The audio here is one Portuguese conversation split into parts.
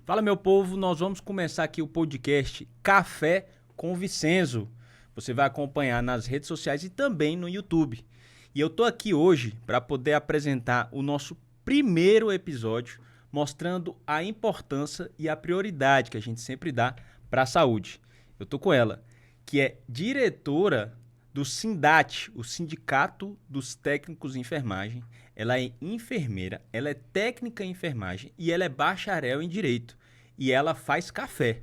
Fala, meu povo, nós vamos começar aqui o podcast Café com Vicenzo. Você vai acompanhar nas redes sociais e também no YouTube. E eu tô aqui hoje para poder apresentar o nosso primeiro episódio, mostrando a importância e a prioridade que a gente sempre dá para a saúde. Eu tô com ela, que é diretora do SINDAT, o Sindicato dos Técnicos em Enfermagem. Ela é enfermeira, ela é técnica em enfermagem e ela é bacharel em Direito. E ela faz café.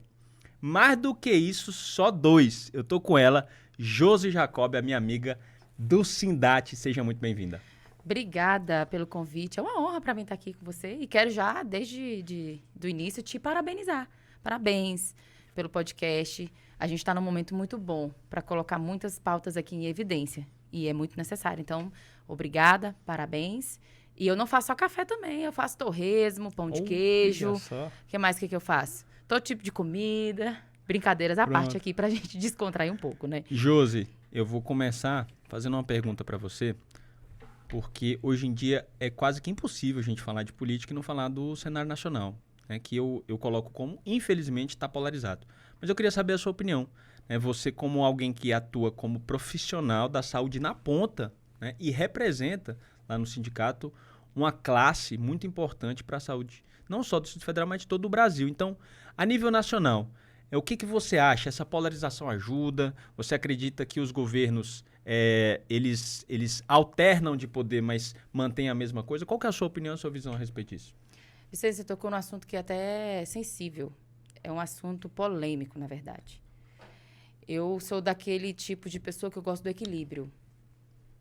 Mais do que isso, só dois. Eu tô com ela, Josi Jacob, a minha amiga do SINDAT. Seja muito bem-vinda. Obrigada pelo convite. É uma honra para mim estar aqui com você. E quero já, desde do início, te parabenizar. Parabéns pelo podcast. A gente está num momento muito bom para colocar muitas pautas aqui em evidência. E é muito necessário. Então, obrigada, parabéns. E eu não faço só café também. Eu faço torresmo, pão de queijo. O que mais que eu faço? Todo tipo de comida. Brincadeiras à parte aqui pra gente descontrair um pouco, né? Josi, eu vou começar fazendo uma pergunta para você. Porque hoje em dia é quase que impossível a gente falar de política e não falar do cenário nacional. Né, que eu coloco como, infelizmente, está polarizado. Mas eu queria saber a sua opinião. Né, você como alguém que atua como profissional da saúde na ponta, né, e representa lá no sindicato uma classe muito importante para a saúde, não só do Distrito Federal, mas de todo o Brasil. Então, a nível nacional, o que você acha? Essa polarização ajuda? Você acredita que os governos eles alternam de poder, mas mantêm a mesma coisa? Qual que é a sua opinião, a sua visão a respeito disso? Vicente, você tocou num assunto que até é sensível. É um assunto polêmico, na verdade. Eu sou daquele tipo de pessoa que eu gosto do equilíbrio.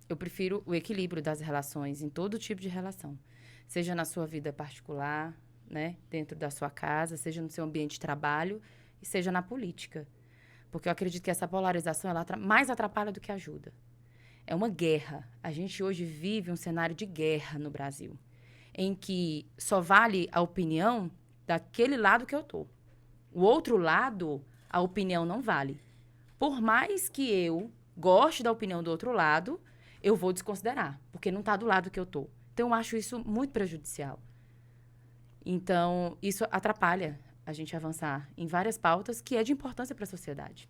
Eu prefiro o equilíbrio das relações, em todo tipo de relação. Seja na sua vida particular, né, dentro da sua casa, seja no seu ambiente de trabalho e seja na política. Porque eu acredito que essa polarização ela mais atrapalha do que ajuda. É uma guerra. A gente hoje vive um cenário de guerra no Brasil, em que só vale a opinião daquele lado que eu tô. O outro lado, a opinião não vale. Por mais que eu goste da opinião do outro lado, eu vou desconsiderar, porque não está do lado que eu tô. Então, eu acho isso muito prejudicial. Então, isso atrapalha a gente avançar em várias pautas que é de importância para a sociedade.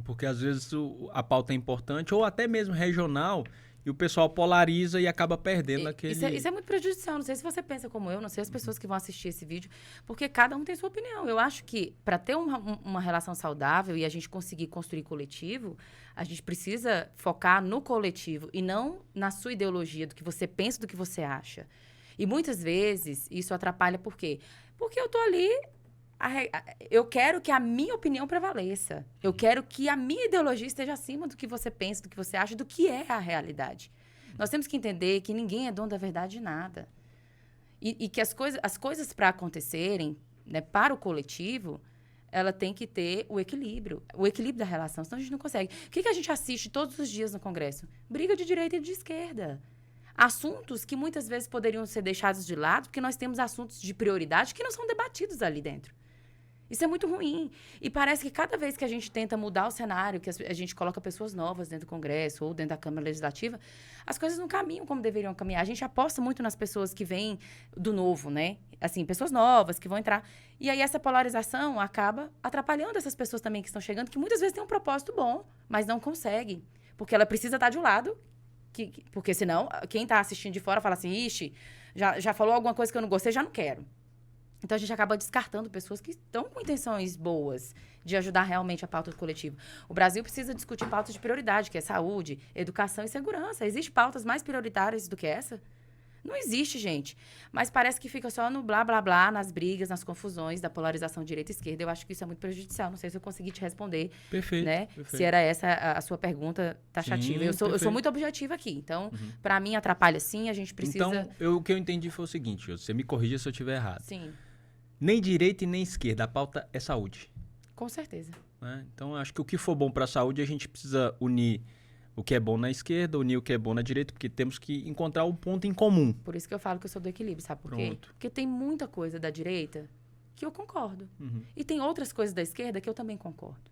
Porque, às vezes, a pauta é importante, ou até mesmo regional, e o pessoal polariza e acaba perdendo aquele... Isso é muito prejudicial. Não sei se você pensa como eu, não sei as pessoas que vão assistir esse vídeo, porque cada um tem sua opinião. Eu acho que para ter uma relação saudável e a gente conseguir construir coletivo, a gente precisa focar no coletivo e não na sua ideologia, do que você pensa, do que você acha. E muitas vezes isso atrapalha por quê? Porque eu tô ali... Eu quero que a minha opinião prevaleça. Eu quero que a minha ideologia esteja acima do que você pensa, do que você acha, do que é a realidade. Nós temos que entender que ninguém é dono da verdade de nada. E que as coisas para acontecerem, né, para o coletivo, ela tem que ter o equilíbrio da relação, senão a gente não consegue. O que a gente assiste todos os dias no Congresso? Briga de direita e de esquerda. Assuntos que muitas vezes poderiam ser deixados de lado, porque nós temos assuntos de prioridade que não são debatidos ali dentro. Isso é muito ruim. E parece que cada vez que a gente tenta mudar o cenário, que a gente coloca pessoas novas dentro do Congresso ou dentro da Câmara Legislativa, as coisas não caminham como deveriam caminhar. A gente aposta muito nas pessoas que vêm do novo, né? Assim, pessoas novas que vão entrar. E aí essa polarização acaba atrapalhando essas pessoas também que estão chegando, que muitas vezes têm um propósito bom, mas não conseguem. Porque ela precisa estar de um lado, porque senão quem está assistindo de fora fala assim, ixi, já falou alguma coisa que eu não gostei, já não quero. Então, a gente acaba descartando pessoas que estão com intenções boas de ajudar realmente a pauta do coletivo. O Brasil precisa discutir pautas de prioridade, que é saúde, educação e segurança. Existem pautas mais prioritárias do que essa? Não existe, gente. Mas parece que fica só no blá, blá, blá, nas brigas, nas confusões da polarização direita e esquerda. Eu acho que isso é muito prejudicial. Não sei se eu consegui te responder. Perfeito, né? Perfeito. Se era essa a sua pergunta taxativa. Sim, eu sou muito objetiva aqui. Então, para mim, atrapalha sim. A gente precisa... Então, o que eu entendi foi o seguinte, você me corrija se eu estiver errado. Sim. Nem direita e nem esquerda, a pauta é saúde. Com certeza. Né? Então, acho que o que for bom para a saúde, a gente precisa unir o que é bom na esquerda, unir o que é bom na direita, porque temos que encontrar um ponto em comum. Por isso que eu falo que eu sou do equilíbrio, sabe por quê? Porque tem muita coisa da direita que eu concordo. E tem outras coisas da esquerda que eu também concordo.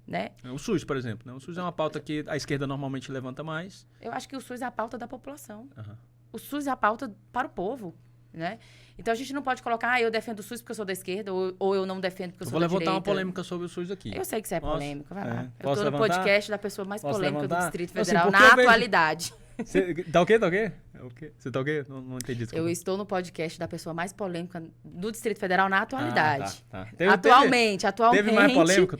Né? O SUS, por exemplo. Né? O SUS é uma pauta que a esquerda normalmente levanta mais. Eu acho que o SUS é a pauta da população. Uhum. O SUS é a pauta para o povo. né? Então, a gente não pode colocar, eu defendo o SUS porque eu sou da esquerda, ou eu não defendo porque eu sou da direita. Vou levantar uma polêmica sobre o SUS aqui. Eu sei que isso é polêmica, vai lá. Eu Posso tô no levantar? podcast da pessoa mais Posso polêmica levantar? do Distrito Assim, Federal porque na eu vejo- atualidade. Tá o quê? Você tá o quê? Não entendi. Desculpa. Eu estou no podcast da pessoa mais polêmica do Distrito Federal na atualidade. Tá. Atualmente. Teve mais polêmica.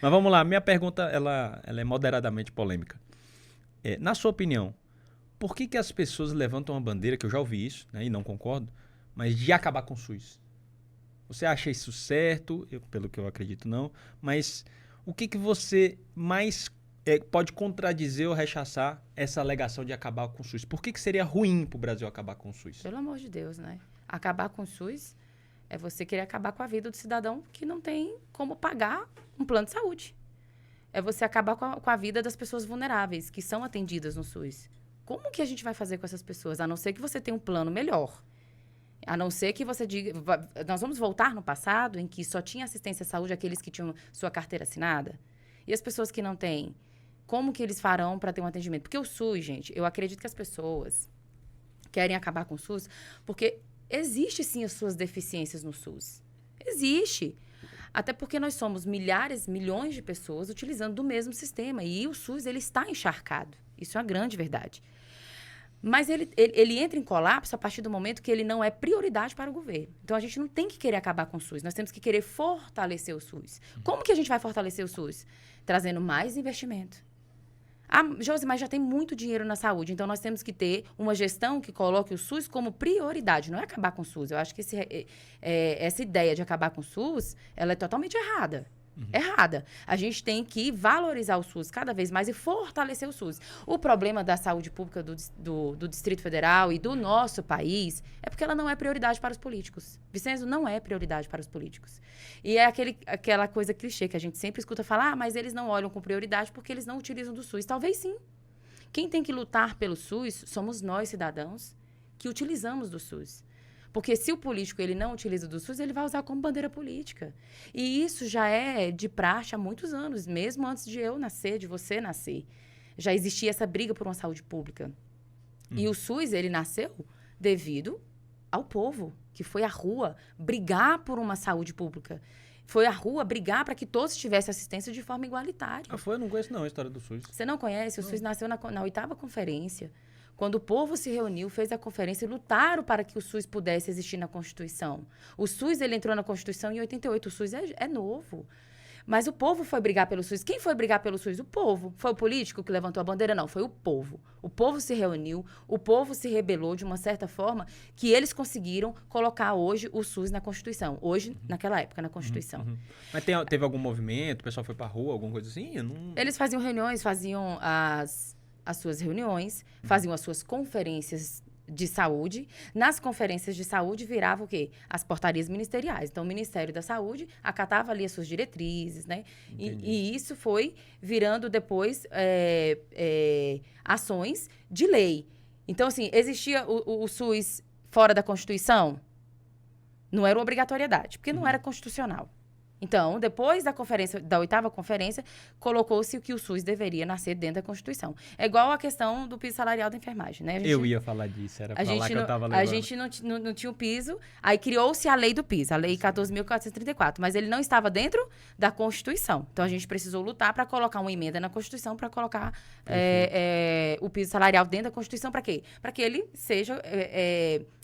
Mas vamos lá, minha pergunta, ela é moderadamente polêmica. Na sua opinião, por que as pessoas levantam uma bandeira, que eu já ouvi isso, né, e não concordo, mas de acabar com o SUS? Você acha isso certo? Pelo que eu acredito, não. Mas o que você mais pode contradizer ou rechaçar essa alegação de acabar com o SUS? Por que seria ruim para o Brasil acabar com o SUS? Pelo amor de Deus, né? Acabar com o SUS é você querer acabar com a vida do cidadão que não tem como pagar um plano de saúde. É você acabar com a vida das pessoas vulneráveis que são atendidas no SUS. Como que a gente vai fazer com essas pessoas? A não ser que você tenha um plano melhor. A não ser que você diga... Nós vamos voltar no passado em que só tinha assistência à saúde aqueles que tinham sua carteira assinada? E as pessoas que não têm? Como que eles farão para ter um atendimento? Porque o SUS, gente, eu acredito que as pessoas querem acabar com o SUS porque existe, sim, as suas deficiências no SUS. Existe. Até porque nós somos milhões de pessoas utilizando do mesmo sistema. E o SUS, ele está encharcado. Isso é uma grande verdade. Mas ele entra em colapso a partir do momento que ele não é prioridade para o governo. Então, a gente não tem que querer acabar com o SUS. Nós temos que querer fortalecer o SUS. Como que a gente vai fortalecer o SUS? Trazendo mais investimento. Josi, mas já tem muito dinheiro na saúde. Então, nós temos que ter uma gestão que coloque o SUS como prioridade. Não é acabar com o SUS. Eu acho que essa ideia de acabar com o SUS, ela é totalmente errada. Errada. A gente tem que valorizar o SUS cada vez mais e fortalecer o SUS. O problema da saúde pública do Distrito Federal e do nosso país é porque ela não é prioridade para os políticos. Vicenzo, não é prioridade para os políticos. E é aquela coisa clichê que a gente sempre escuta falar, mas eles não olham com prioridade porque eles não utilizam do SUS. Talvez sim. Quem tem que lutar pelo SUS somos nós, cidadãos, que utilizamos do SUS. Porque se o político ele não utiliza do SUS, ele vai usar como bandeira política. E isso já é de praxe há muitos anos, mesmo antes de eu nascer, de você nascer. Já existia essa briga por uma saúde pública. E o SUS, ele nasceu devido ao povo, que foi à rua brigar por uma saúde pública. Foi à rua brigar para que todos tivessem assistência de forma igualitária. Eu não conheço não a história do SUS. Você não conhece? O SUS nasceu na 8ª conferência. Quando o povo se reuniu, fez a conferência e lutaram para que o SUS pudesse existir na Constituição. O SUS, ele entrou na Constituição em 88. O SUS é novo. Mas o povo foi brigar pelo SUS. Quem foi brigar pelo SUS? O povo. Foi o político que levantou a bandeira? Não, foi o povo. O povo se reuniu, o povo se rebelou de uma certa forma que eles conseguiram colocar hoje o SUS na Constituição. Hoje, naquela época, na Constituição. Mas teve algum movimento? O pessoal foi pra rua, alguma coisa assim? Eles faziam reuniões, faziam as suas reuniões, faziam as suas conferências de saúde. Nas conferências de saúde virava o quê? As portarias ministeriais. Então, o Ministério da Saúde acatava ali as suas diretrizes, né? E isso foi virando depois ações de lei. Então, assim, existia o SUS fora da Constituição? Não era uma obrigatoriedade, porque não era constitucional. Então, depois da 8ª conferência, colocou-se que o SUS deveria nascer dentro da Constituição. É igual a questão do piso salarial da enfermagem, né? Eu ia falar disso, era pra lá que eu tava levando. A gente não tinha o piso, aí criou-se a lei do piso, a lei 14.434, mas ele não estava dentro da Constituição. Então, a gente precisou lutar para colocar uma emenda na Constituição para colocar o piso salarial dentro da Constituição. Para quê? Para que ele seja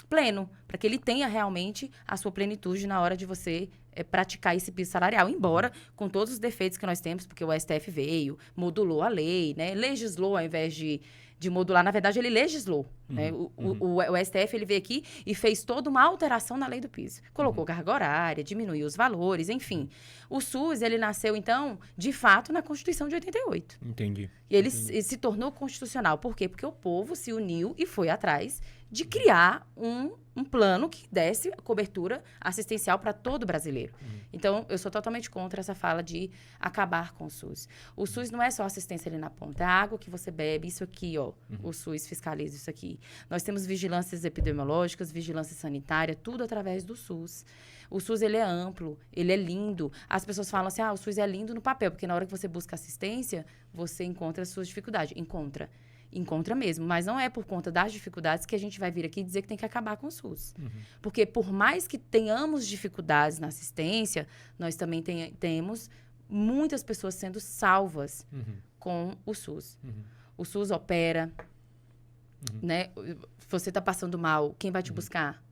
pleno, para que ele tenha realmente a sua plenitude na hora de você praticar esse piso salarial, embora com todos os defeitos que nós temos, porque o STF veio, modulou a lei, né? Legislou ao invés de modular. Na verdade, ele legislou. Né? O STF ele veio aqui e fez toda uma alteração na lei do piso. Colocou carga horária, diminuiu os valores, enfim. O SUS, ele nasceu, então, de fato, na Constituição de 88. Entendi. E ele se tornou constitucional. Por quê? Porque o povo se uniu e foi atrás de criar um plano que desse cobertura assistencial para todo brasileiro. Então, eu sou totalmente contra essa fala de acabar com o SUS. O SUS não é só assistência ali na ponta, é a água que você bebe, isso aqui, ó, o SUS fiscaliza isso aqui. Nós temos vigilâncias epidemiológicas, vigilância sanitária, tudo através do SUS. O SUS, ele é amplo, ele é lindo. As pessoas falam assim, o SUS é lindo no papel, porque na hora que você busca assistência, você encontra as suas dificuldades. Encontra. Encontra mesmo, mas não é por conta das dificuldades que a gente vai vir aqui dizer que tem que acabar com o SUS. Porque por mais que tenhamos dificuldades na assistência, nós também temos muitas pessoas sendo salvas com o SUS. O SUS opera, né? Você está passando mal, quem vai te buscar?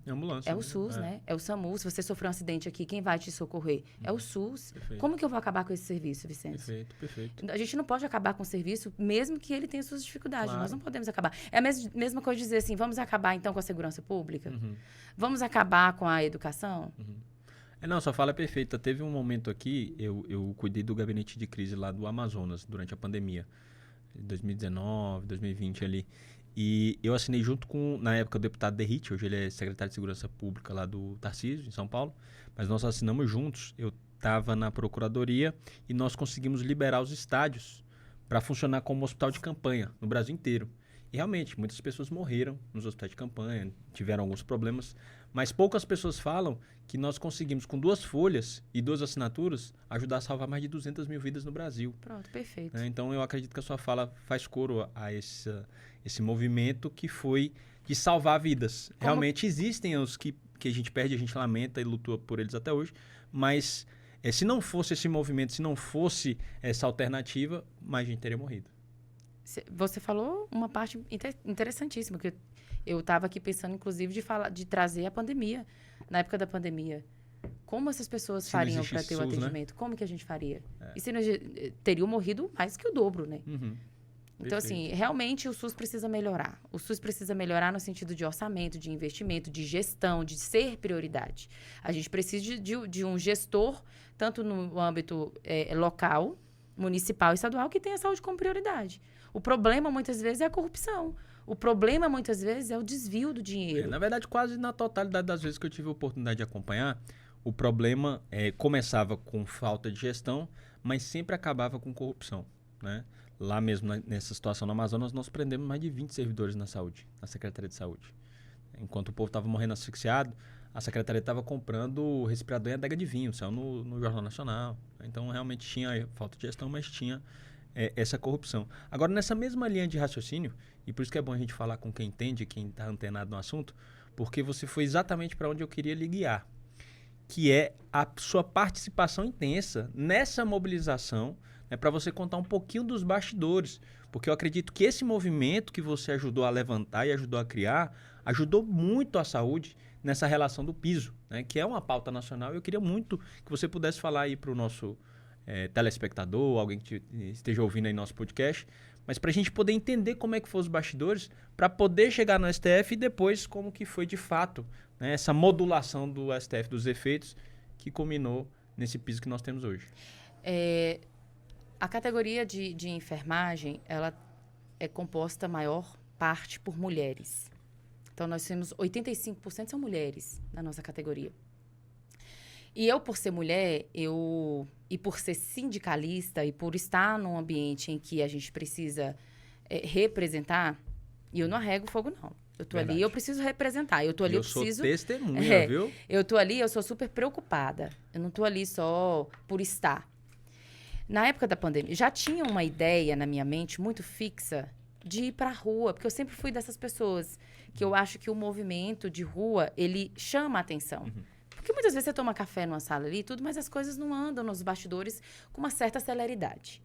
Ambulância. É o SUS, né? É o SAMU. Se você sofreu um acidente aqui, quem vai te socorrer? É o SUS. Perfeito. Como que eu vou acabar com esse serviço, Vicente? Perfeito. A gente não pode acabar com o serviço, mesmo que ele tenha suas dificuldades. Claro. Nós não podemos acabar. É a mesma coisa de dizer assim, vamos acabar, então, com a segurança pública? Vamos acabar com a educação? Não, sua fala é perfeita. Teve um momento aqui, eu cuidei do gabinete de crise lá do Amazonas, durante a pandemia. 2019, 2020 ali. E eu assinei junto com, na época, o deputado Derrite, hoje ele é secretário de Segurança Pública lá do Tarcísio, em São Paulo, mas nós assinamos juntos. Eu estava na procuradoria e nós conseguimos liberar os estádios para funcionar como hospital de campanha no Brasil inteiro. E realmente, muitas pessoas morreram nos hospitais de campanha, tiveram alguns problemas, mas poucas pessoas falam que nós conseguimos, com 2 folhas e 2 assinaturas, ajudar a salvar mais de 200 mil vidas no Brasil. Pronto, perfeito. Então, eu acredito que a sua fala faz coro a esse movimento que foi de salvar vidas. Realmente existem os que a gente perde, a gente lamenta e luta por eles até hoje, mas se não fosse esse movimento, se não fosse essa alternativa, mais gente teria morrido. Você falou uma parte interessantíssima, que eu estava aqui pensando, inclusive, de trazer a pandemia. Na época da pandemia, como essas pessoas fariam para ter o atendimento? Né? Como que a gente faria? E se teriam morrido mais que o dobro, né? Então, assim, realmente o SUS precisa melhorar. O SUS precisa melhorar no sentido de orçamento, de investimento, de gestão, de ser prioridade. A gente precisa de um gestor, tanto no âmbito local, municipal e estadual, que tenha a saúde como prioridade. O problema, muitas vezes, é a corrupção. O problema, muitas vezes, é o desvio do dinheiro. Na verdade, quase na totalidade das vezes que eu tive a oportunidade de acompanhar, o problema começava com falta de gestão, mas sempre acabava com corrupção, né? Lá mesmo, nessa situação no Amazonas, nós prendemos mais de 20 servidores na saúde, na Secretaria de Saúde. Enquanto o povo estava morrendo asfixiado, a Secretaria estava comprando respirador em adega de vinho, saiu no Jornal Nacional. Então, realmente tinha falta de gestão, mas tinha essa corrupção. Agora, nessa mesma linha de raciocínio, e por isso que é bom a gente falar com quem entende, quem está antenado no assunto, porque você foi exatamente para onde eu queria lhe guiar, que é a sua participação intensa nessa mobilização, para você contar um pouquinho dos bastidores, porque eu acredito que esse movimento que você ajudou a levantar e ajudou a criar, ajudou muito a saúde nessa relação do piso, né, que é uma pauta nacional. Eu queria muito que você pudesse falar aí para o nosso telespectador, alguém que esteja ouvindo aí nosso podcast, mas para a gente poder entender como é que foram os bastidores, para poder chegar no STF e depois como que foi de fato, né, essa modulação do STF dos efeitos que culminou nesse piso que nós temos hoje. A categoria de enfermagem, ela é composta, a maior parte, por mulheres. Então, nós temos 85% são mulheres na nossa categoria. E eu, por ser mulher, e por ser sindicalista, e por estar num ambiente em que a gente precisa representar, e eu não arrego fogo, não. Eu tô ali, eu preciso representar. Eu tô ali, eu preciso... sou testemunha, viu? Eu tô ali, eu sou super preocupada. Eu não tô ali só por estar. Na época da pandemia, já tinha uma ideia na minha mente muito fixa de ir pra rua, porque eu sempre fui dessas pessoas que eu acho que o movimento de rua, ele chama a atenção. Porque muitas vezes você toma café numa sala ali e tudo, mas as coisas não andam nos bastidores com uma certa celeridade.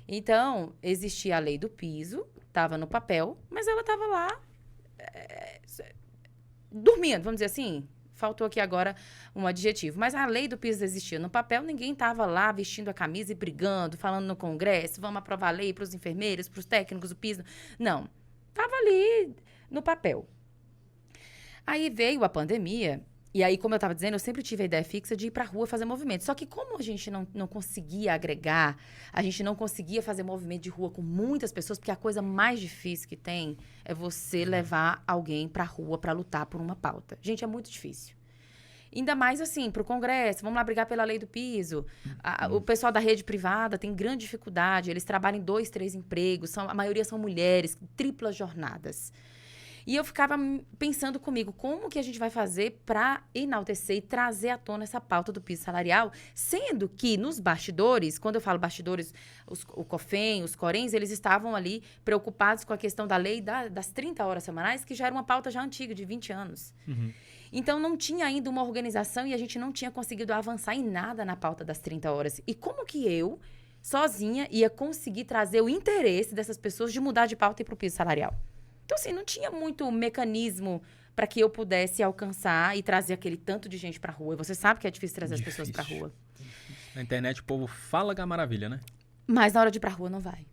Então, existia a lei do piso, estava no papel, mas ela estava lá dormindo, vamos dizer assim. Faltou aqui agora um adjetivo. Mas a lei do piso existia no papel, ninguém estava lá vestindo a camisa e brigando, falando no Congresso, vamos aprovar a lei para os enfermeiros, para os técnicos do piso. Não, estava ali no papel. Aí veio a pandemia, e aí, como eu estava dizendo, eu sempre tive a ideia fixa de ir para a rua fazer movimento. Só que como a gente não conseguia agregar, a gente não conseguia fazer movimento de rua com muitas pessoas, porque a coisa mais difícil que tem é você levar alguém para a rua para lutar por uma pauta. Gente, é muito difícil. Ainda mais assim, para o Congresso, vamos lá brigar pela lei do piso. O pessoal da rede privada tem grande dificuldade, eles trabalham em 2, 3 empregos, a maioria são mulheres, triplas jornadas. E eu ficava pensando comigo, como que a gente vai fazer para enaltecer e trazer à tona essa pauta do piso salarial, sendo que nos bastidores, quando eu falo bastidores, o COFEM, os Corems, eles estavam ali preocupados com a questão da lei das 30 horas semanais, que já era uma pauta já antiga, de 20 anos. Então, não tinha ainda uma organização e a gente não tinha conseguido avançar em nada na pauta das 30 horas. E como que eu, sozinha, ia conseguir trazer o interesse dessas pessoas de mudar de pauta e ir para o piso salarial? Então, assim, não tinha muito mecanismo para que eu pudesse alcançar e trazer aquele tanto de gente para a rua. E você sabe que é difícil trazer as pessoas para a rua. Na internet o povo fala que é maravilha, né? Mas na hora de ir para a rua não vai.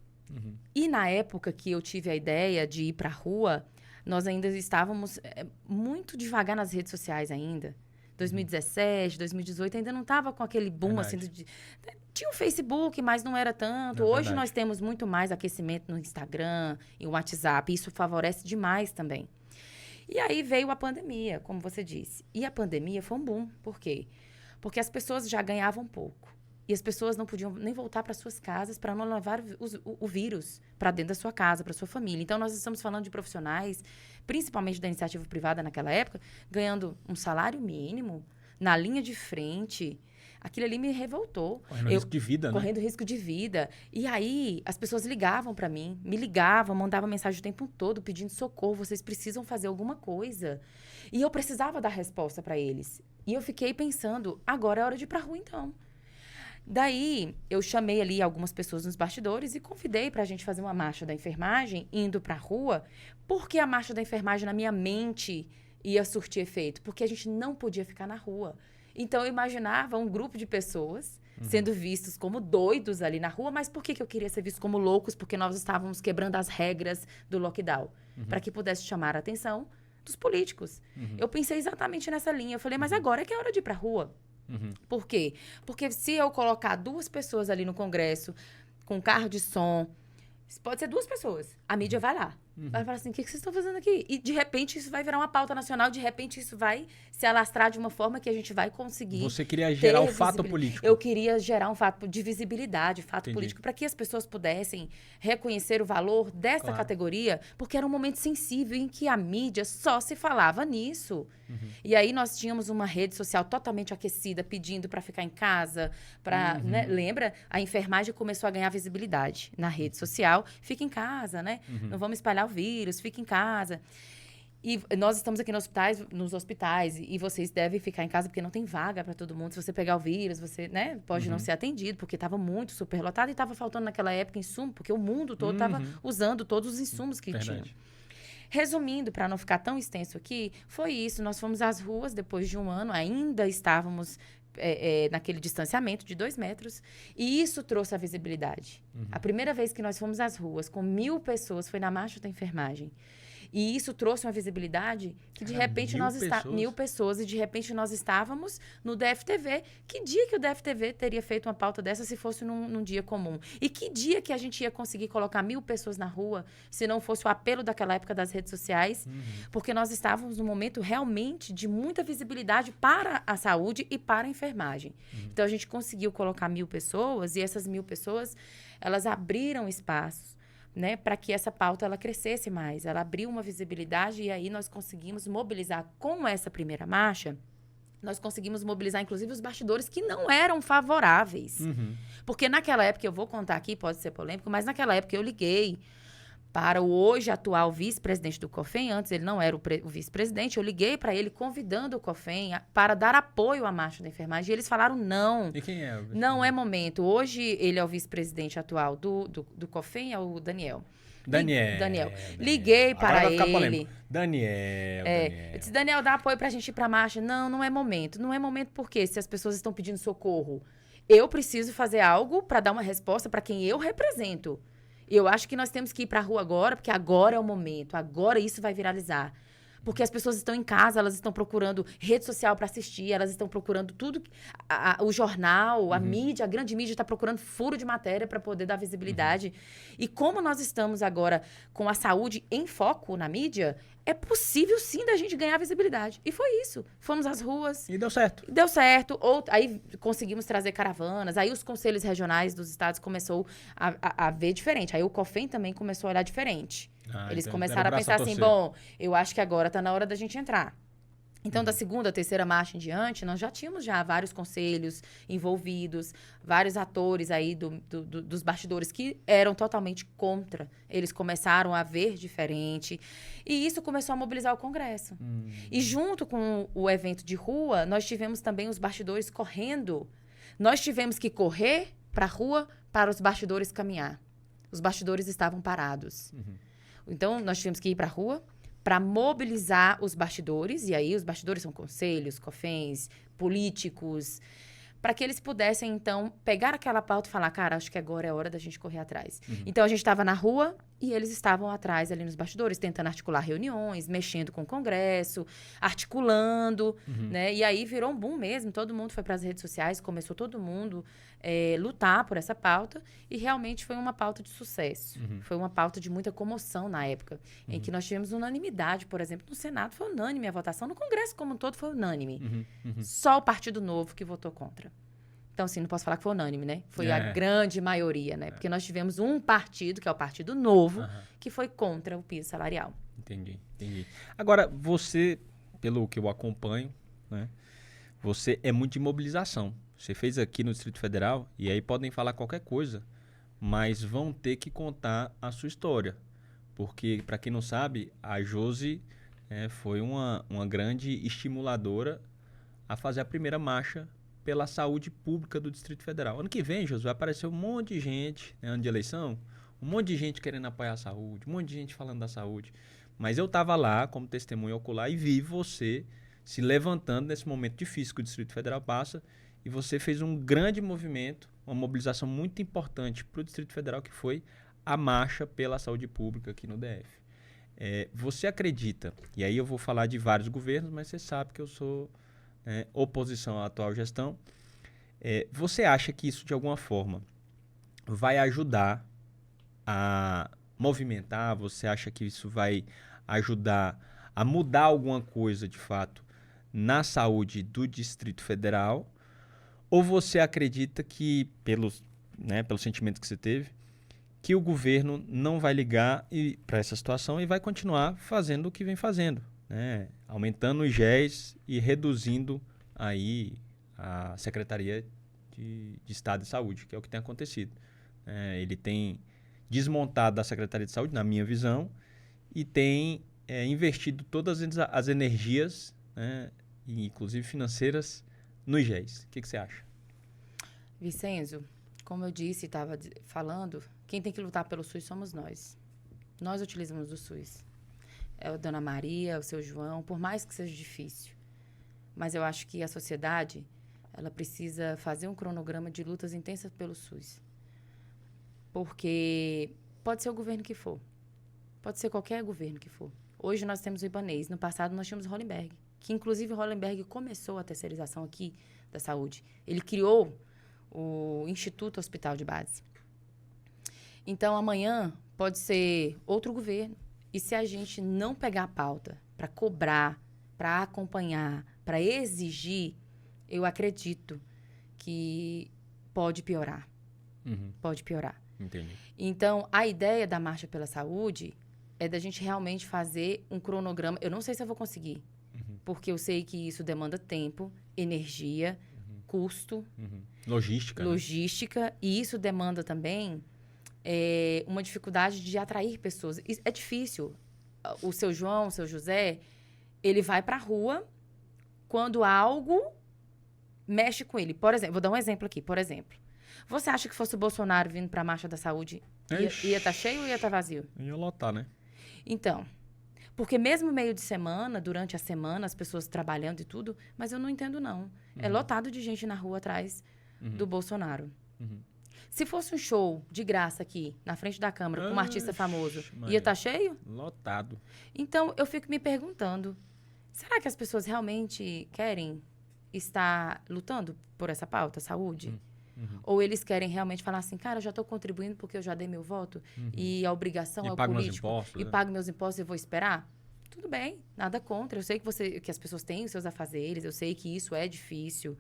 E na época que eu tive a ideia de ir para a rua, nós ainda estávamos muito devagar nas redes sociais ainda. 2017, 2018, ainda não estava com aquele boom, assim, tinha o Facebook, mas não era tanto. Hoje nós temos muito mais aquecimento no Instagram e o WhatsApp. Isso favorece demais também. E aí veio a pandemia, como você disse. E a pandemia foi um boom. Por quê? Porque as pessoas já ganhavam pouco. E as pessoas não podiam nem voltar para suas casas para não levar o vírus para dentro da sua casa, para sua família. Então, nós estamos falando de profissionais, principalmente da iniciativa privada naquela época, ganhando um salário mínimo, na linha de frente. Aquilo ali me revoltou. Correndo risco de vida, né? Correndo risco de vida. E aí, as pessoas ligavam para mim, me ligavam, mandavam mensagem o tempo todo pedindo socorro. Vocês precisam fazer alguma coisa. E eu precisava dar resposta para eles. E eu fiquei pensando, agora é hora de ir para a rua, então. Daí, eu chamei ali algumas pessoas nos bastidores e convidei para a gente fazer uma marcha da enfermagem, indo para a rua. Porque a marcha da enfermagem, na minha mente, ia surtir efeito? Porque a gente não podia ficar na rua. Então, eu imaginava um grupo de pessoas sendo vistos como doidos ali na rua. Mas por que eu queria ser visto como loucos? Porque nós estávamos quebrando as regras do lockdown. Para que pudesse chamar a atenção dos políticos. Eu pensei exatamente nessa linha. Eu falei, mas agora é que é hora de ir para a rua. Por quê? Porque se eu colocar 2 pessoas ali no Congresso, com carro de som, pode ser 2 pessoas, a mídia vai lá. Vai falar assim, o que vocês estão fazendo aqui? E, de repente, isso vai virar uma pauta nacional, de repente, isso vai se alastrar de uma forma que a gente vai conseguir. Você queria gerar um fato político. Eu queria gerar um fato de visibilidade, fato político, para que as pessoas pudessem reconhecer o valor dessa categoria, porque era um momento sensível em que a mídia só se falava nisso. E aí nós tínhamos uma rede social totalmente aquecida, pedindo para ficar em casa, né? Lembra? A enfermagem começou a ganhar visibilidade na rede social. Fica em casa, né? Não vamos espalhar o vírus, fica em casa. E nós estamos aqui nos hospitais e vocês devem ficar em casa porque não tem vaga para todo mundo. Se você pegar o vírus, você, né, pode não ser atendido, porque estava muito superlotado e estava faltando naquela época insumo, porque o mundo todo estava usando todos os insumos que tinha. Resumindo, para não ficar tão extenso aqui, foi isso. Nós fomos às ruas depois de um ano, ainda estávamos naquele distanciamento de 2 metros, e isso trouxe a visibilidade. A primeira vez que nós fomos às ruas com 1.000 pessoas foi na Marcha da Enfermagem. E isso trouxe uma visibilidade que, de repente, 1.000 pessoas, e de repente nós estávamos no DFTV. Que dia que o DFTV teria feito uma pauta dessa se fosse num dia comum? E que dia que a gente ia conseguir colocar 1.000 pessoas na rua se não fosse o apelo daquela época das redes sociais? Porque nós estávamos num momento realmente de muita visibilidade para a saúde e para a enfermagem. Então, a gente conseguiu colocar 1.000 pessoas, e essas 1.000 pessoas, elas abriram espaços, né, para que essa pauta ela crescesse mais. Ela abriu uma visibilidade e aí nós conseguimos mobilizar com essa primeira marcha, nós conseguimos mobilizar, inclusive, os bastidores que não eram favoráveis. Porque naquela época, eu vou contar aqui, pode ser polêmico, mas naquela época eu liguei para o hoje atual vice-presidente do COFEM, antes ele não era o vice-presidente, eu liguei para ele convidando o COFEM para dar apoio à marcha da enfermagem, e eles falaram não. E quem é? Não é momento. Hoje ele é o vice-presidente atual do COFEM, é o Daniel. Daniel. Liguei para ele. Daniel. Eu disse, Daniel, dá apoio para a gente ir para a marcha. Não é momento. Não é momento por quê? Se as pessoas estão pedindo socorro. Eu preciso fazer algo para dar uma resposta para quem eu represento. Eu acho que nós temos que ir para a rua agora, porque agora é o momento. Agora isso vai viralizar. Porque as pessoas estão em casa, elas estão procurando rede social para assistir, elas estão procurando tudo. O jornal, a mídia, a grande mídia está procurando furo de matéria para poder dar visibilidade. E como nós estamos agora com a saúde em foco na mídia, é possível sim da gente ganhar visibilidade. E foi isso. Fomos às ruas. E deu certo. Deu certo. Aí conseguimos trazer caravanas. Aí os conselhos regionais dos estados começou a ver diferente. Aí o COFEM também começou a olhar diferente. Eles então começaram a deram o braço pensar assim, torcer. bom, eu acho que agora está na hora da gente entrar. Então, da segunda, terceira marcha em diante, nós já tínhamos já vários conselhos envolvidos, vários atores aí dos bastidores que eram totalmente contra. Eles começaram a ver diferente. E isso começou a mobilizar o Congresso. E junto com o evento de rua, nós tivemos também os bastidores correndo. Nós tivemos que correr para a rua para os bastidores caminhar. Os bastidores estavam parados. Então, nós tivemos que ir para a rua para mobilizar os bastidores, e aí os bastidores são conselhos, COFENS, políticos, para que eles pudessem, então, pegar aquela pauta e falar, cara, acho que agora é hora da gente correr atrás. Então, a gente estava na rua e eles estavam atrás ali nos bastidores, tentando articular reuniões, mexendo com o Congresso, articulando, né? E aí virou um boom mesmo, todo mundo foi para as redes sociais, começou todo mundo lutar por essa pauta, e realmente foi uma pauta de sucesso. Foi uma pauta de muita comoção na época, em que nós tivemos unanimidade, por exemplo, no Senado foi unânime a votação, no Congresso como um todo foi unânime. Só o Partido Novo que votou contra. Então, assim, não posso falar que foi unânime, né? Foi a grande maioria, né? Porque nós tivemos um partido, que é o Partido Novo, que foi contra o piso salarial. Entendi. Agora, você, pelo que eu acompanho, né? Você é muito de mobilização. Você fez aqui no Distrito Federal, e aí podem falar qualquer coisa, mas vão ter que contar a sua história. Porque, para quem não sabe, a Josi foi uma grande estimuladora a fazer a primeira marcha pela saúde pública do Distrito Federal. Ano que vem, Josi, vai aparecer um monte de gente, ano de eleição, um monte de gente querendo apoiar a saúde, um monte de gente falando da saúde. Mas eu estava lá como testemunha ocular e vi você se levantando nesse momento difícil que o Distrito Federal passa, e você fez um grande movimento, uma mobilização muito importante para o Distrito Federal, que foi a marcha pela saúde pública aqui no DF. Você acredita, e aí eu vou falar de vários governos, mas você sabe que eu sou oposição à atual gestão, você acha que isso de alguma forma vai ajudar a movimentar, você acha que isso vai ajudar a mudar alguma coisa de fato na saúde do Distrito Federal? Ou você acredita que, pelo sentimento que você teve, que o governo não vai ligar para essa situação e vai continuar fazendo o que vem fazendo, né? Aumentando os GES e reduzindo aí a Secretaria de Estado de Saúde, que é o que tem acontecido. Ele tem desmontado a Secretaria de Saúde, na minha visão, e tem investido todas as energias, né, inclusive financeiras, nos GES. O que você acha? Vicenzo, como eu disse, estava falando, quem tem que lutar pelo SUS somos nós. Nós utilizamos o SUS. É a Dona Maria, o seu João, por mais que seja difícil. Mas eu acho que a sociedade, ela precisa fazer um cronograma de lutas intensas pelo SUS. Porque pode ser o governo que for. Pode ser qualquer governo que for. Hoje nós temos o Ibanez, no passado nós tínhamos o Hollenberg, que inclusive o Hollenberg começou a terceirização aqui da saúde. Ele criou o Instituto Hospital de Base. Então, amanhã pode ser outro governo. E se a gente não pegar a pauta para cobrar, para acompanhar, para exigir, eu acredito que pode piorar. Pode piorar. Entendi. Então, a ideia da Marcha pela Saúde é da gente realmente fazer um cronograma. Eu não sei se eu vou conseguir, porque eu sei que isso demanda tempo, energia, custo, logística, e isso demanda também uma dificuldade de atrair pessoas. É difícil. O seu João, o seu José, ele vai para a rua quando algo mexe com ele. Por exemplo, vou dar um exemplo aqui. Por exemplo, você acha que fosse o Bolsonaro vindo para a Marcha da Saúde, ia estar cheio ou ia estar vazio? Ia lotar, né? Então, porque mesmo meio de semana, durante a semana, as pessoas trabalhando e tudo, mas eu não entendo, não. É lotado de gente na rua atrás do Bolsonaro. Se fosse um show de graça aqui, na frente da Câmara, com um artista famoso, ia estar cheio? Lotado. Então, eu fico me perguntando, será que as pessoas realmente querem estar lutando por essa pauta, saúde? Ou eles querem realmente falar assim, cara, eu já estou contribuindo porque eu já dei meu voto e a obrigação é o político. Pago meus impostos e vou esperar? Tudo bem, nada contra. Eu sei que as pessoas têm os seus afazeres, eu sei que isso é difícil.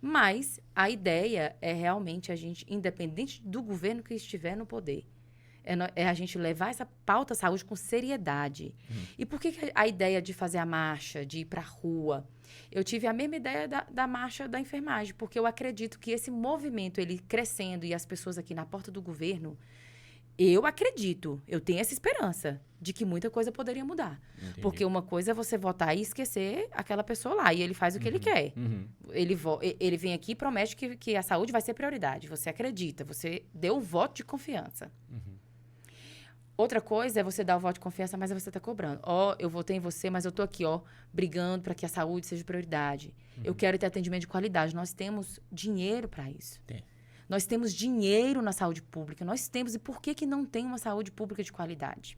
Mas a ideia é realmente a gente, independente do governo que estiver no poder, É a gente levar essa pauta saúde com seriedade. E por que a ideia de fazer a marcha, de ir para a rua? Eu tive a mesma ideia da marcha da enfermagem, porque eu acredito que esse movimento, ele crescendo e as pessoas aqui na porta do governo, eu acredito, eu tenho essa esperança de que muita coisa poderia mudar. Entendi. Porque uma coisa é você votar e esquecer aquela pessoa lá, e ele faz o que ele quer. Ele vem aqui e promete que a saúde vai ser prioridade. Você acredita, você deu o voto de confiança. Outra coisa é você dar o voto de confiança, mas você está cobrando. Eu votei em você, mas eu estou aqui, brigando para que a saúde seja prioridade. Eu quero ter atendimento de qualidade. Nós temos dinheiro para isso. Tem. Nós temos dinheiro na saúde pública. Nós temos. E por que não tem uma saúde pública de qualidade?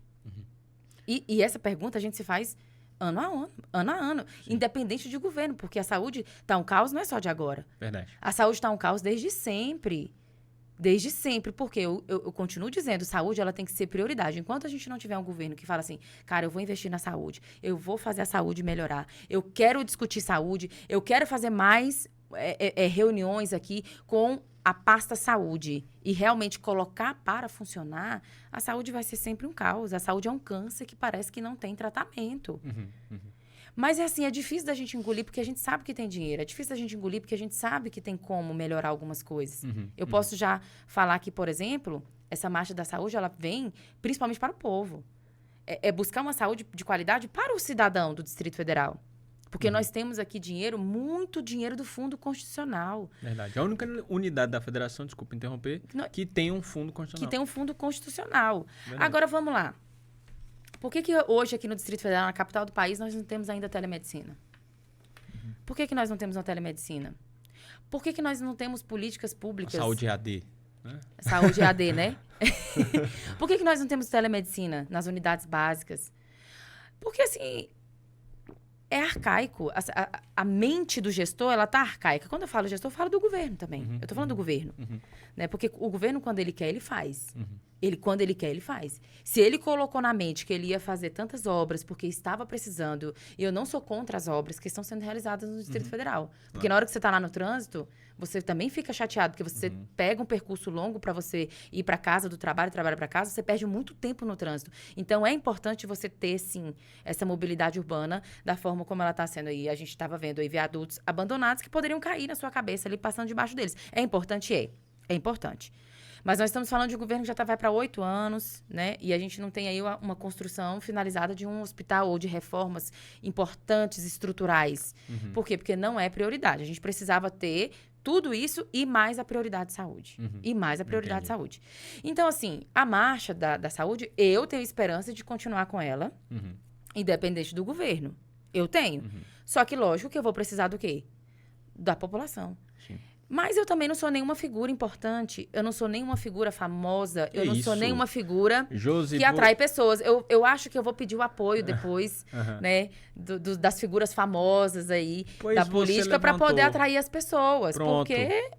E essa pergunta a gente se faz ano a ano, independente de governo, porque a saúde está um caos, não é só de agora. Verdade. A saúde está um caos desde sempre. Desde sempre, porque eu continuo dizendo, saúde ela tem que ser prioridade. Enquanto a gente não tiver um governo que fala assim, cara, eu vou investir na saúde, eu vou fazer a saúde melhorar, eu quero discutir saúde, eu quero fazer mais reuniões aqui com a pasta saúde e realmente colocar para funcionar, a saúde vai ser sempre um caos. A saúde é um câncer que parece que não tem tratamento. Mas é assim, é difícil da gente engolir porque a gente sabe que tem dinheiro. É difícil da gente engolir porque a gente sabe que tem como melhorar algumas coisas. Eu posso já falar que, por exemplo, essa marcha da saúde, ela vem principalmente para o povo. É buscar uma saúde de qualidade para o cidadão do Distrito Federal. Porque nós temos aqui dinheiro, muito dinheiro do Fundo Constitucional. Verdade. A única unidade da federação, desculpa interromper, que tem um fundo constitucional. Que tem um Fundo Constitucional. Verdade. Agora, vamos lá. Por que hoje, aqui no Distrito Federal, na capital do país, nós não temos ainda telemedicina? Por que nós não temos uma telemedicina? Por que nós não temos políticas públicas... A saúde EAD, né? Saúde EAD, né? Por que nós não temos telemedicina nas unidades básicas? Porque, assim, é arcaico. A mente do gestor, ela tá arcaica. Quando eu falo gestor, eu falo do governo também. Eu tô falando do governo. Né? Porque o governo, quando ele quer, ele faz. Quando ele quer, ele faz. Se ele colocou na mente que ele ia fazer tantas obras porque estava precisando, e eu não sou contra as obras que estão sendo realizadas no Distrito Federal. Porque na hora que você está lá no trânsito, você também fica chateado, porque você pega um percurso longo para você ir para casa do trabalho para casa, você perde muito tempo no trânsito. Então, é importante você ter, sim, essa mobilidade urbana da forma como ela está sendo aí. A gente estava vendo aí viadutos abandonados que poderiam cair na sua cabeça ali, passando debaixo deles. É importante? É importante. Mas nós estamos falando de um governo que já vai para 8 anos, né? E a gente não tem aí uma construção finalizada de um hospital ou de reformas importantes, estruturais. Por quê? Porque não é prioridade. A gente precisava ter tudo isso e mais a prioridade de saúde. E mais a prioridade de saúde. Então, assim, a marcha da saúde, eu tenho esperança de continuar com ela, independente do governo. Eu tenho. Só que, lógico, que eu vou precisar do quê? Da população. Sim. Mas eu também não sou nenhuma figura importante. Eu não sou nenhuma figura famosa. Eu não sou nenhuma figura que atrai pessoas. Eu acho que eu vou pedir o apoio depois, né? Das figuras famosas aí, da política, para poder atrair as pessoas. Pronto. Porque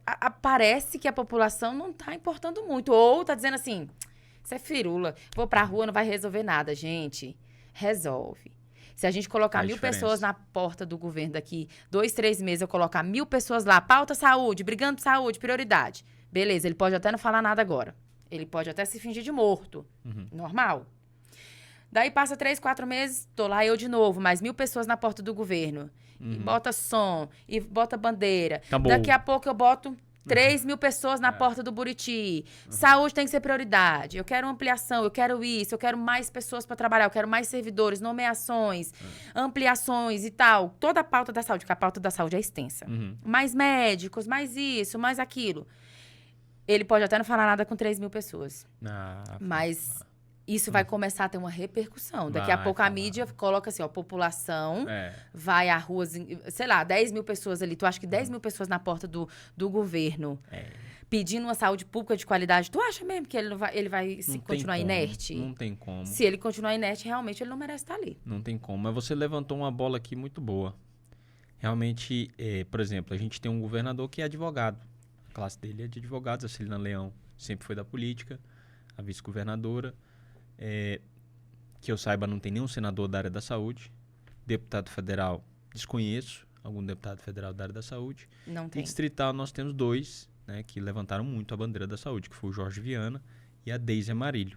parece que a população não está importando muito. Ou está dizendo assim, isso é firula. Vou pra rua, não vai resolver nada. Gente, resolve. Se a gente colocar 1.000 pessoas na porta do governo daqui 2, 3 meses, eu colocar 1.000 pessoas lá, pauta saúde, brigando por saúde, prioridade. Beleza, ele pode até não falar nada agora. Ele pode até se fingir de morto. Normal. Daí passa 3, 4 meses, tô lá eu de novo, mais 1.000 pessoas na porta do governo. E bota som, e bota bandeira. Acabou. Daqui a pouco eu boto 3.000 pessoas na porta do Buriti. Saúde tem que ser prioridade. Eu quero ampliação, eu quero isso, eu quero mais pessoas para trabalhar, eu quero mais servidores, nomeações, ampliações e tal. Toda a pauta da saúde, porque a pauta da saúde é extensa. Mais médicos, mais isso, mais aquilo. Ele pode até não falar nada com 3.000 pessoas. Mas isso vai começar a ter uma repercussão. Daqui a pouco a mídia coloca assim, ó, população vai a ruas, sei lá, 10.000 pessoas ali. Tu acha que 10.000 pessoas na porta do governo pedindo uma saúde pública de qualidade, tu acha mesmo que ele vai continuar inerte? Não tem como. Se ele continuar inerte, realmente ele não merece estar ali. Não tem como. Mas você levantou uma bola aqui muito boa. Realmente, por exemplo, a gente tem um governador que é advogado. A classe dele é de advogados. A Celina Leão sempre foi da política. A vice-governadora. Que eu saiba, não tem nenhum senador da área da saúde. Deputado federal, desconheço algum deputado federal da área da saúde. Não tem. E distrital, nós temos 2, né, que levantaram muito a bandeira da saúde, que foi o Jorge Viana e a Deise Amarilho.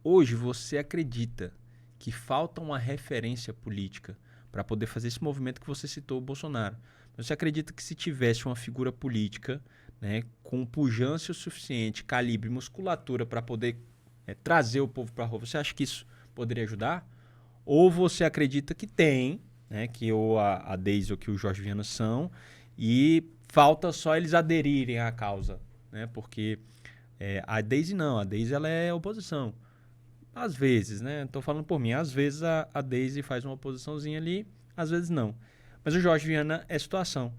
Hoje você acredita que falta uma referência política para poder fazer esse movimento que você citou, o Bolsonaro? Você acredita que se tivesse uma figura política, né, com pujança o suficiente, calibre, musculatura para poder trazer o povo para a rua, você acha que isso poderia ajudar? Ou você acredita que tem, né, que ou a Deise ou que o Jorge Viana são, e falta só eles aderirem à causa, né? Porque a Deise não, a Deise ela é oposição. Às vezes, né? Estou falando por mim. Às vezes a Deise faz uma oposiçãozinha ali, às vezes não. Mas o Jorge Viana é situação.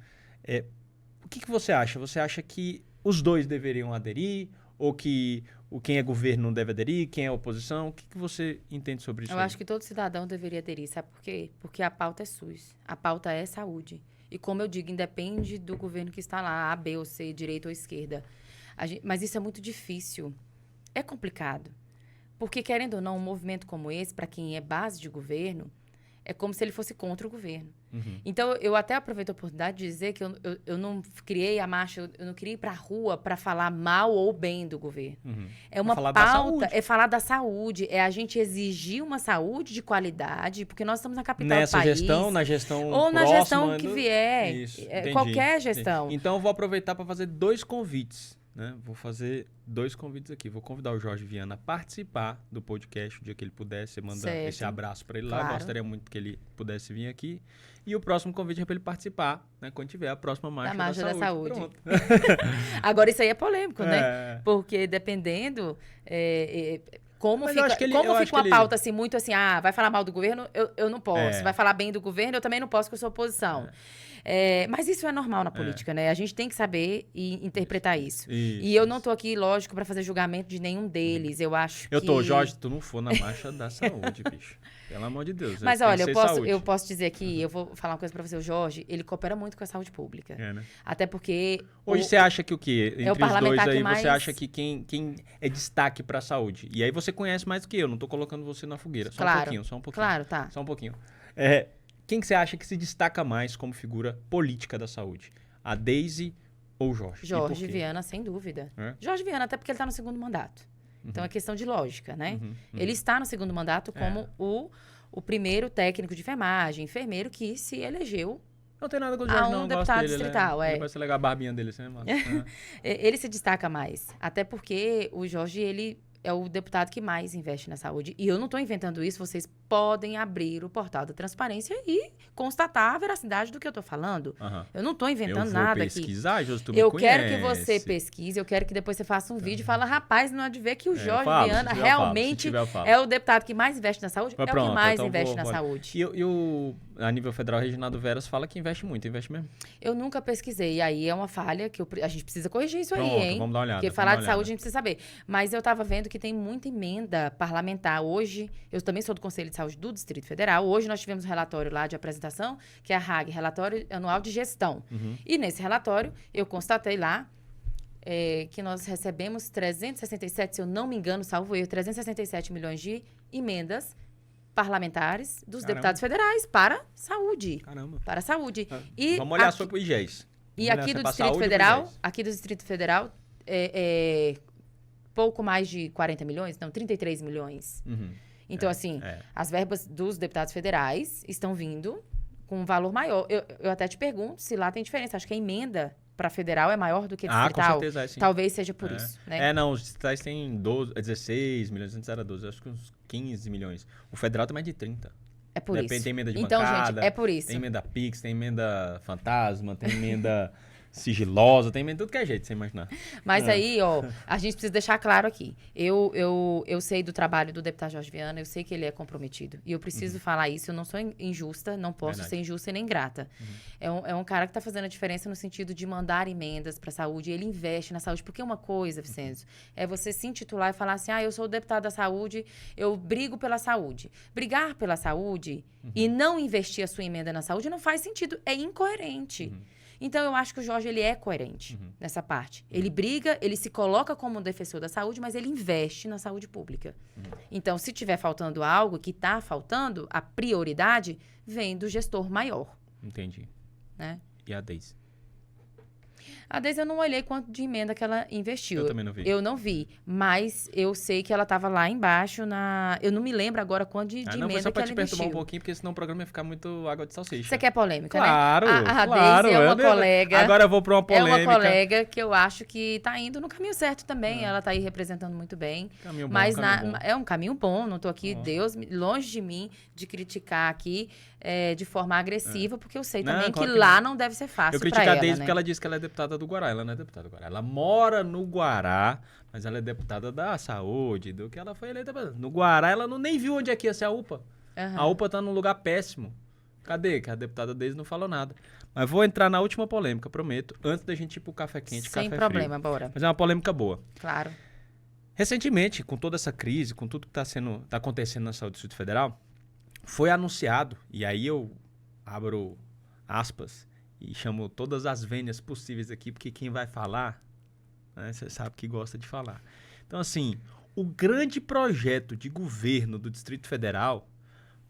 O que você acha? Você acha que os dois deveriam aderir? Ou que quem é governo não deve aderir? Quem é oposição? O que você entende sobre isso? Eu acho que todo cidadão deveria aderir. Sabe por quê? Porque a pauta é SUS. A pauta é saúde. E como eu digo, independe do governo que está lá, A, B ou C, direita ou esquerda. Mas isso é muito difícil. É complicado. Porque, querendo ou não, um movimento como esse, para quem é base de governo, é como se ele fosse contra o governo. Uhum. Então, eu até aproveito a oportunidade de dizer que eu não criei a marcha, eu não queria ir para a rua para falar mal ou bem do governo. Uhum. É uma pauta, é falar da saúde, é a gente exigir uma saúde de qualidade, porque nós estamos na capital do país. Gestão, na gestão ou na gestão que vier, Isso, qualquer gestão. Então, eu vou aproveitar para fazer 2 convites. Né? Vou fazer 2 convites aqui. Vou convidar o Jorge Viana a participar do podcast o dia que ele puder. Você manda esse abraço para ele lá. Claro. Gostaria muito que ele pudesse vir aqui. E o próximo convite é para ele participar, né? Quando tiver a próxima marcha da saúde. Pronto. Agora, isso aí é polêmico, né? Porque dependendo... Como fica uma pauta assim, muito assim, vai falar mal do governo, eu não posso. Vai falar bem do governo, eu também não posso, porque eu sou oposição. Mas isso é normal na política, né? A gente tem que saber e interpretar isso. E eu não tô aqui, lógico, para fazer julgamento de nenhum deles. Eu acho que... Jorge, tu não for na marcha da saúde, bicho. Pelo amor de Deus. Mas olha, eu posso dizer aqui, eu vou falar uma coisa para você. O Jorge, ele coopera muito com a saúde pública. Né? Até porque... Hoje você acha que o quê? Entre o parlamentar os dois aí, mais... você acha que quem é destaque para a saúde? E aí você conhece mais do que eu, não tô colocando você na fogueira. Só um pouquinho. Claro, tá. Só um pouquinho. Quem que você acha que se destaca mais como figura política da saúde? A Deise ou o Jorge? Jorge Viana, sem dúvida. Jorge Viana, até porque ele está no segundo mandato. Então, é questão de lógica, né? Ele está no segundo mandato como o primeiro técnico de enfermagem, enfermeiro que se elegeu não tem nada com o Jorge, não. Deputado dele, distrital. Ele vai ser legal a barbinha dele. Assim, ele se destaca mais. Até porque o Jorge, ele é o deputado que mais investe na saúde. E eu não estou inventando isso, vocês podem abrir o portal da transparência e constatar a veracidade do que eu estou falando. Eu não estou inventando nada aqui. Eu quero que você pesquise, eu quero que depois você faça um vídeo e fale, rapaz, não há de ver que o Jorge Viana realmente é o deputado que mais investe na saúde, o que mais investe na saúde. E a nível federal, Reginaldo Veras fala que investe muito, investe mesmo? Eu nunca pesquisei, e aí é uma falha que a gente precisa corrigir isso aí, hein? Vamos dar uma olhada. Porque falar de saúde a gente precisa saber. Mas eu estava vendo que tem muita emenda parlamentar. Hoje, eu também sou do Conselho de Saúde do Distrito Federal. Hoje nós tivemos um relatório lá de apresentação, que é a RAG, Relatório Anual de Gestão. E nesse relatório, eu constatei lá que nós recebemos 367, se eu não me engano, salvo eu, 367 milhões de emendas parlamentares dos deputados federais para saúde. Para a saúde. E vamos olhar sobre o IGES. E aqui do Distrito Federal, pouco mais de 40 milhões, não, 33 milhões. Então, as verbas dos deputados federais estão vindo com um valor maior. Eu até te pergunto se lá tem diferença. Acho que a emenda para federal é maior do que distrital. Com certeza sim. Talvez seja por isso, né? Não, os distritais têm 16 milhões, antes era 12, acho que uns 15 milhões. O federal tem mais de 30. É por isso. Tem emenda de então, bancada, gente, é por isso. Tem emenda Pix, tem emenda fantasma, tem emenda sigilosa, tem tudo que é jeito, sem imaginar. Mas aí, a gente precisa deixar claro aqui. Eu sei do trabalho do deputado Jorge Viana, eu sei que ele é comprometido. E eu preciso falar isso, eu não sou injusta, não posso ser injusta e nem grata. É um cara que está fazendo a diferença no sentido de mandar emendas para a saúde, e ele investe na saúde. Porque uma coisa, Vicenzo, é você se intitular e falar assim, eu sou o deputado da saúde, eu brigo pela saúde. Brigar pela saúde e não investir a sua emenda na saúde não faz sentido, é incoerente. Então, eu acho que o Jorge, ele é coerente nessa parte. Ele briga, ele se coloca como um defensor da saúde, mas ele investe na saúde pública. Então, se tiver faltando algo, que está faltando, a prioridade vem do gestor maior. Entendi. Né? E a Deise? A Deise eu não olhei quanto de emenda que ela investiu. Eu também não vi. Eu não vi, mas eu sei que ela estava lá embaixo na... Eu não me lembro agora quanto de Não, emenda foi só que pra ela te perturbar investiu. um pouquinho, porque senão o programa ia ficar muito água de salsicha. Você quer polêmica, Claro, né? A claro. Deise é uma colega... Agora eu vou pra uma polêmica. É uma colega que eu acho que tá indo no caminho certo também. Ela tá aí representando muito bem. Caminho bom, Mas caminho bom. é um caminho bom. Não tô aqui, longe de mim, de criticar aqui de forma agressiva, porque eu sei Não, também claro que que lá não. não deve ser fácil Eu pra critico a ela, Deise né? porque ela disse que ela é deputada do Guará. Ela não é deputada do Guará. Ela mora no Guará, mas ela é deputada da saúde, do que ela foi eleita. No Guará, ela nem viu onde é que ia ser a UPA. Aham. A UPA tá num lugar péssimo. Cadê? Que a deputada Deise não falou nada. Mas vou entrar na última polêmica, prometo, antes da gente ir pro café quente, Sem café problema, frio. bora. Mas é uma polêmica boa. Claro. Recentemente, com toda essa crise, com tudo que tá acontecendo na saúde do Distrito Federal, foi anunciado, e aí eu abro aspas e chamo todas as vênias possíveis aqui, porque quem vai falar, né, você sabe que gosta de falar. Então, assim, o grande projeto de governo do Distrito Federal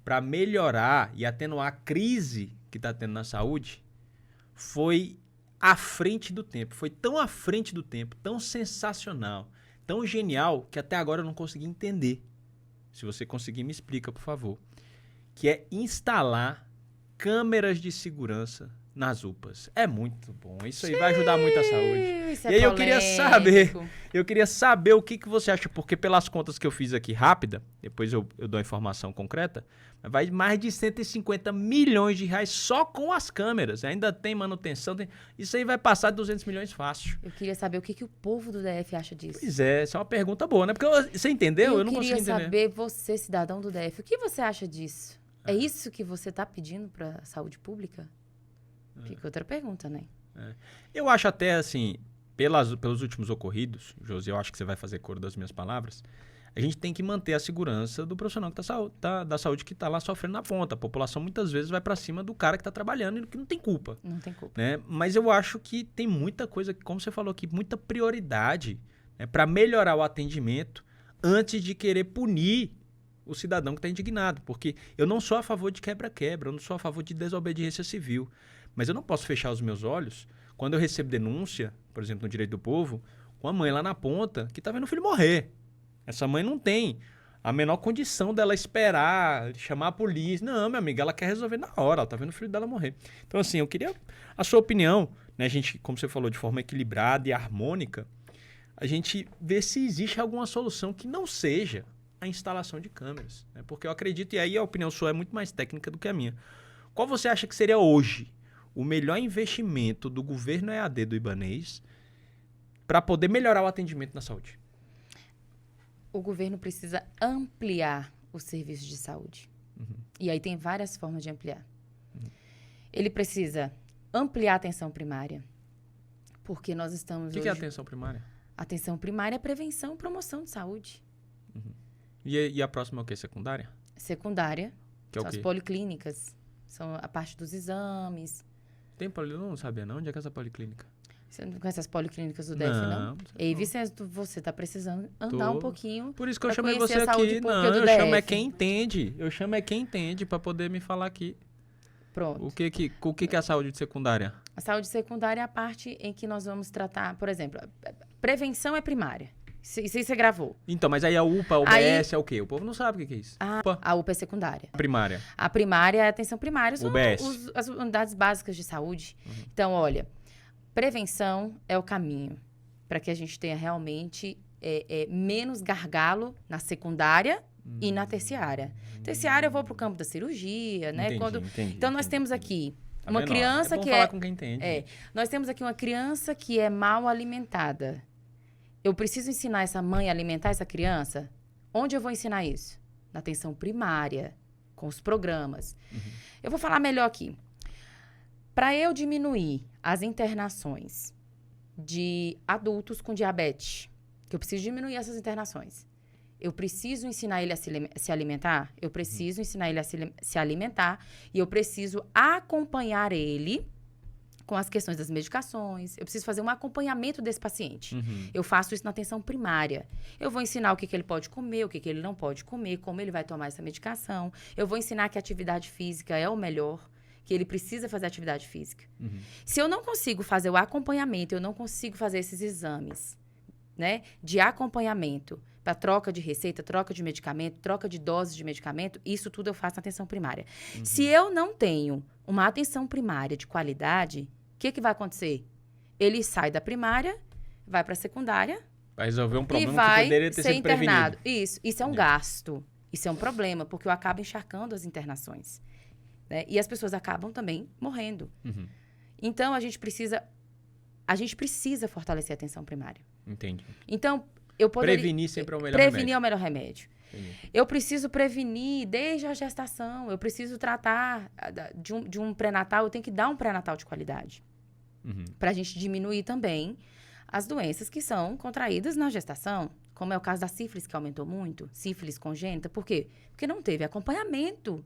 para melhorar e atenuar a crise que está tendo na saúde foi à frente do tempo. Foi tão à frente do tempo, tão sensacional, tão genial, que até agora eu não consegui entender. Se você conseguir, me explica, por favor. Que é instalar câmeras de segurança nas UPAs. É muito bom. Isso aí vai ajudar muito a saúde. Isso E aí eu polêmico. queria saber o que você acha, porque pelas contas que eu fiz aqui rápida, depois eu dou a informação concreta, vai mais de 150 milhões de reais só com as câmeras. Ainda tem manutenção. Isso aí vai passar de 200 milhões fácil. Eu queria saber o que o povo do DF acha disso. Pois é, essa é uma pergunta boa, né? Porque você entendeu? Eu não consigo queria entender. saber, você, cidadão do DF, o que você acha disso? É isso que você está pedindo para a saúde pública? Fica outra pergunta, né? Eu acho até, assim, pelos últimos ocorridos, Josi, eu acho que você vai fazer coro das minhas palavras, a gente tem que manter a segurança do profissional que da saúde que está lá sofrendo na ponta. A população muitas vezes vai para cima do cara que está trabalhando e que não tem culpa. Não tem culpa. Né? Mas eu acho que tem muita coisa, como você falou aqui, muita prioridade, né, para melhorar o atendimento antes de querer punir o cidadão que está indignado. Porque eu não sou a favor de quebra-quebra, eu não sou a favor de desobediência civil. Mas eu não posso fechar os meus olhos quando eu recebo denúncia, por exemplo, no Direito do Povo, com a mãe lá na ponta que está vendo o filho morrer. Essa mãe não tem a menor condição dela esperar, chamar a polícia. Não, minha amiga, ela quer resolver na hora, ela tá vendo o filho dela morrer. Então, assim, eu queria a sua opinião, né? A gente, como você falou, de forma equilibrada e harmônica, a gente ver se existe alguma solução que não seja a instalação de câmeras. Né? Porque eu acredito, e aí a opinião sua é muito mais técnica do que a minha. Qual você acha que seria hoje o melhor investimento do governo EAD do Ibanez para poder melhorar o atendimento na saúde? O governo precisa ampliar os serviços de saúde. E aí tem várias formas de ampliar. Ele precisa ampliar a atenção primária, porque nós estamos O que é atenção primária? Atenção primária é prevenção e promoção de saúde. E a próxima é o quê? Secundária? Secundária Que é são o quê? as policlínicas, são a parte dos exames. Tem policlínica? Eu não sabia não. Onde é que é essa policlínica? Você não conhece as policlínicas do DF, não? Ei, Vicente, você tá precisando andar um pouquinho. Por isso que eu pra chamei você conhecer a saúde aqui. pública Não, do eu DF. chamo é quem entende. Eu chamo é quem entende para poder me falar aqui. Pronto. O que é a saúde de secundária? A saúde secundária é a parte em que nós vamos tratar, por exemplo, prevenção é primária. Isso aí você gravou. Então, mas aí a UPA, a UBS é o quê? O povo não sabe o que é isso. UPA. A UPA é secundária. Primária. A primária é a atenção primária, são UBS. as unidades básicas de saúde. Então, olha, prevenção é o caminho para que a gente tenha realmente menos gargalo na secundária e na terciária. Terciária eu vou para o campo da cirurgia, né? Entendi, Então, nós temos aqui Tá uma vendo? criança é bom que falar com quem entende. nós temos aqui uma criança que é mal alimentada. Eu preciso ensinar essa mãe a alimentar essa criança? Onde eu vou ensinar isso? Na atenção primária, com os programas. Eu vou falar melhor aqui. Para eu diminuir as internações de adultos com diabetes, que eu preciso diminuir essas internações, eu preciso ensinar ele a se alimentar? Eu preciso ensinar ele a se alimentar e eu preciso acompanhar ele com as questões das medicações. Eu preciso fazer um acompanhamento desse paciente. Eu faço isso na atenção primária. Eu vou ensinar o que ele pode comer, o que ele não pode comer, como ele vai tomar essa medicação. Eu vou ensinar que a atividade física é o melhor, que ele precisa fazer atividade física. Se eu não consigo fazer o acompanhamento, eu não consigo fazer esses exames, né, de acompanhamento para troca de receita, troca de medicamento, troca de doses de medicamento, isso tudo eu faço na atenção primária. Se eu não tenho uma atenção primária de qualidade, o que vai acontecer? Ele sai da primária, vai para a secundária, vai resolver um problema e vai que poderia ter ser sido internado. prevenido. Isso é um gasto. Isso é um problema, porque eu acabo encharcando as internações. Né? E as pessoas acabam também morrendo. Então, a gente precisa fortalecer a atenção primária. Entendi. Então, eu poderia... Prevenir sempre é o melhor remédio. remédio. É o melhor remédio. Entendi. Eu preciso prevenir desde a gestação. Eu preciso tratar de um pré-natal. Eu tenho que dar um pré-natal de qualidade. Para a gente diminuir também as doenças que são contraídas na gestação. Como é o caso da sífilis, que aumentou muito. Sífilis congênita. Por quê? Porque não teve acompanhamento.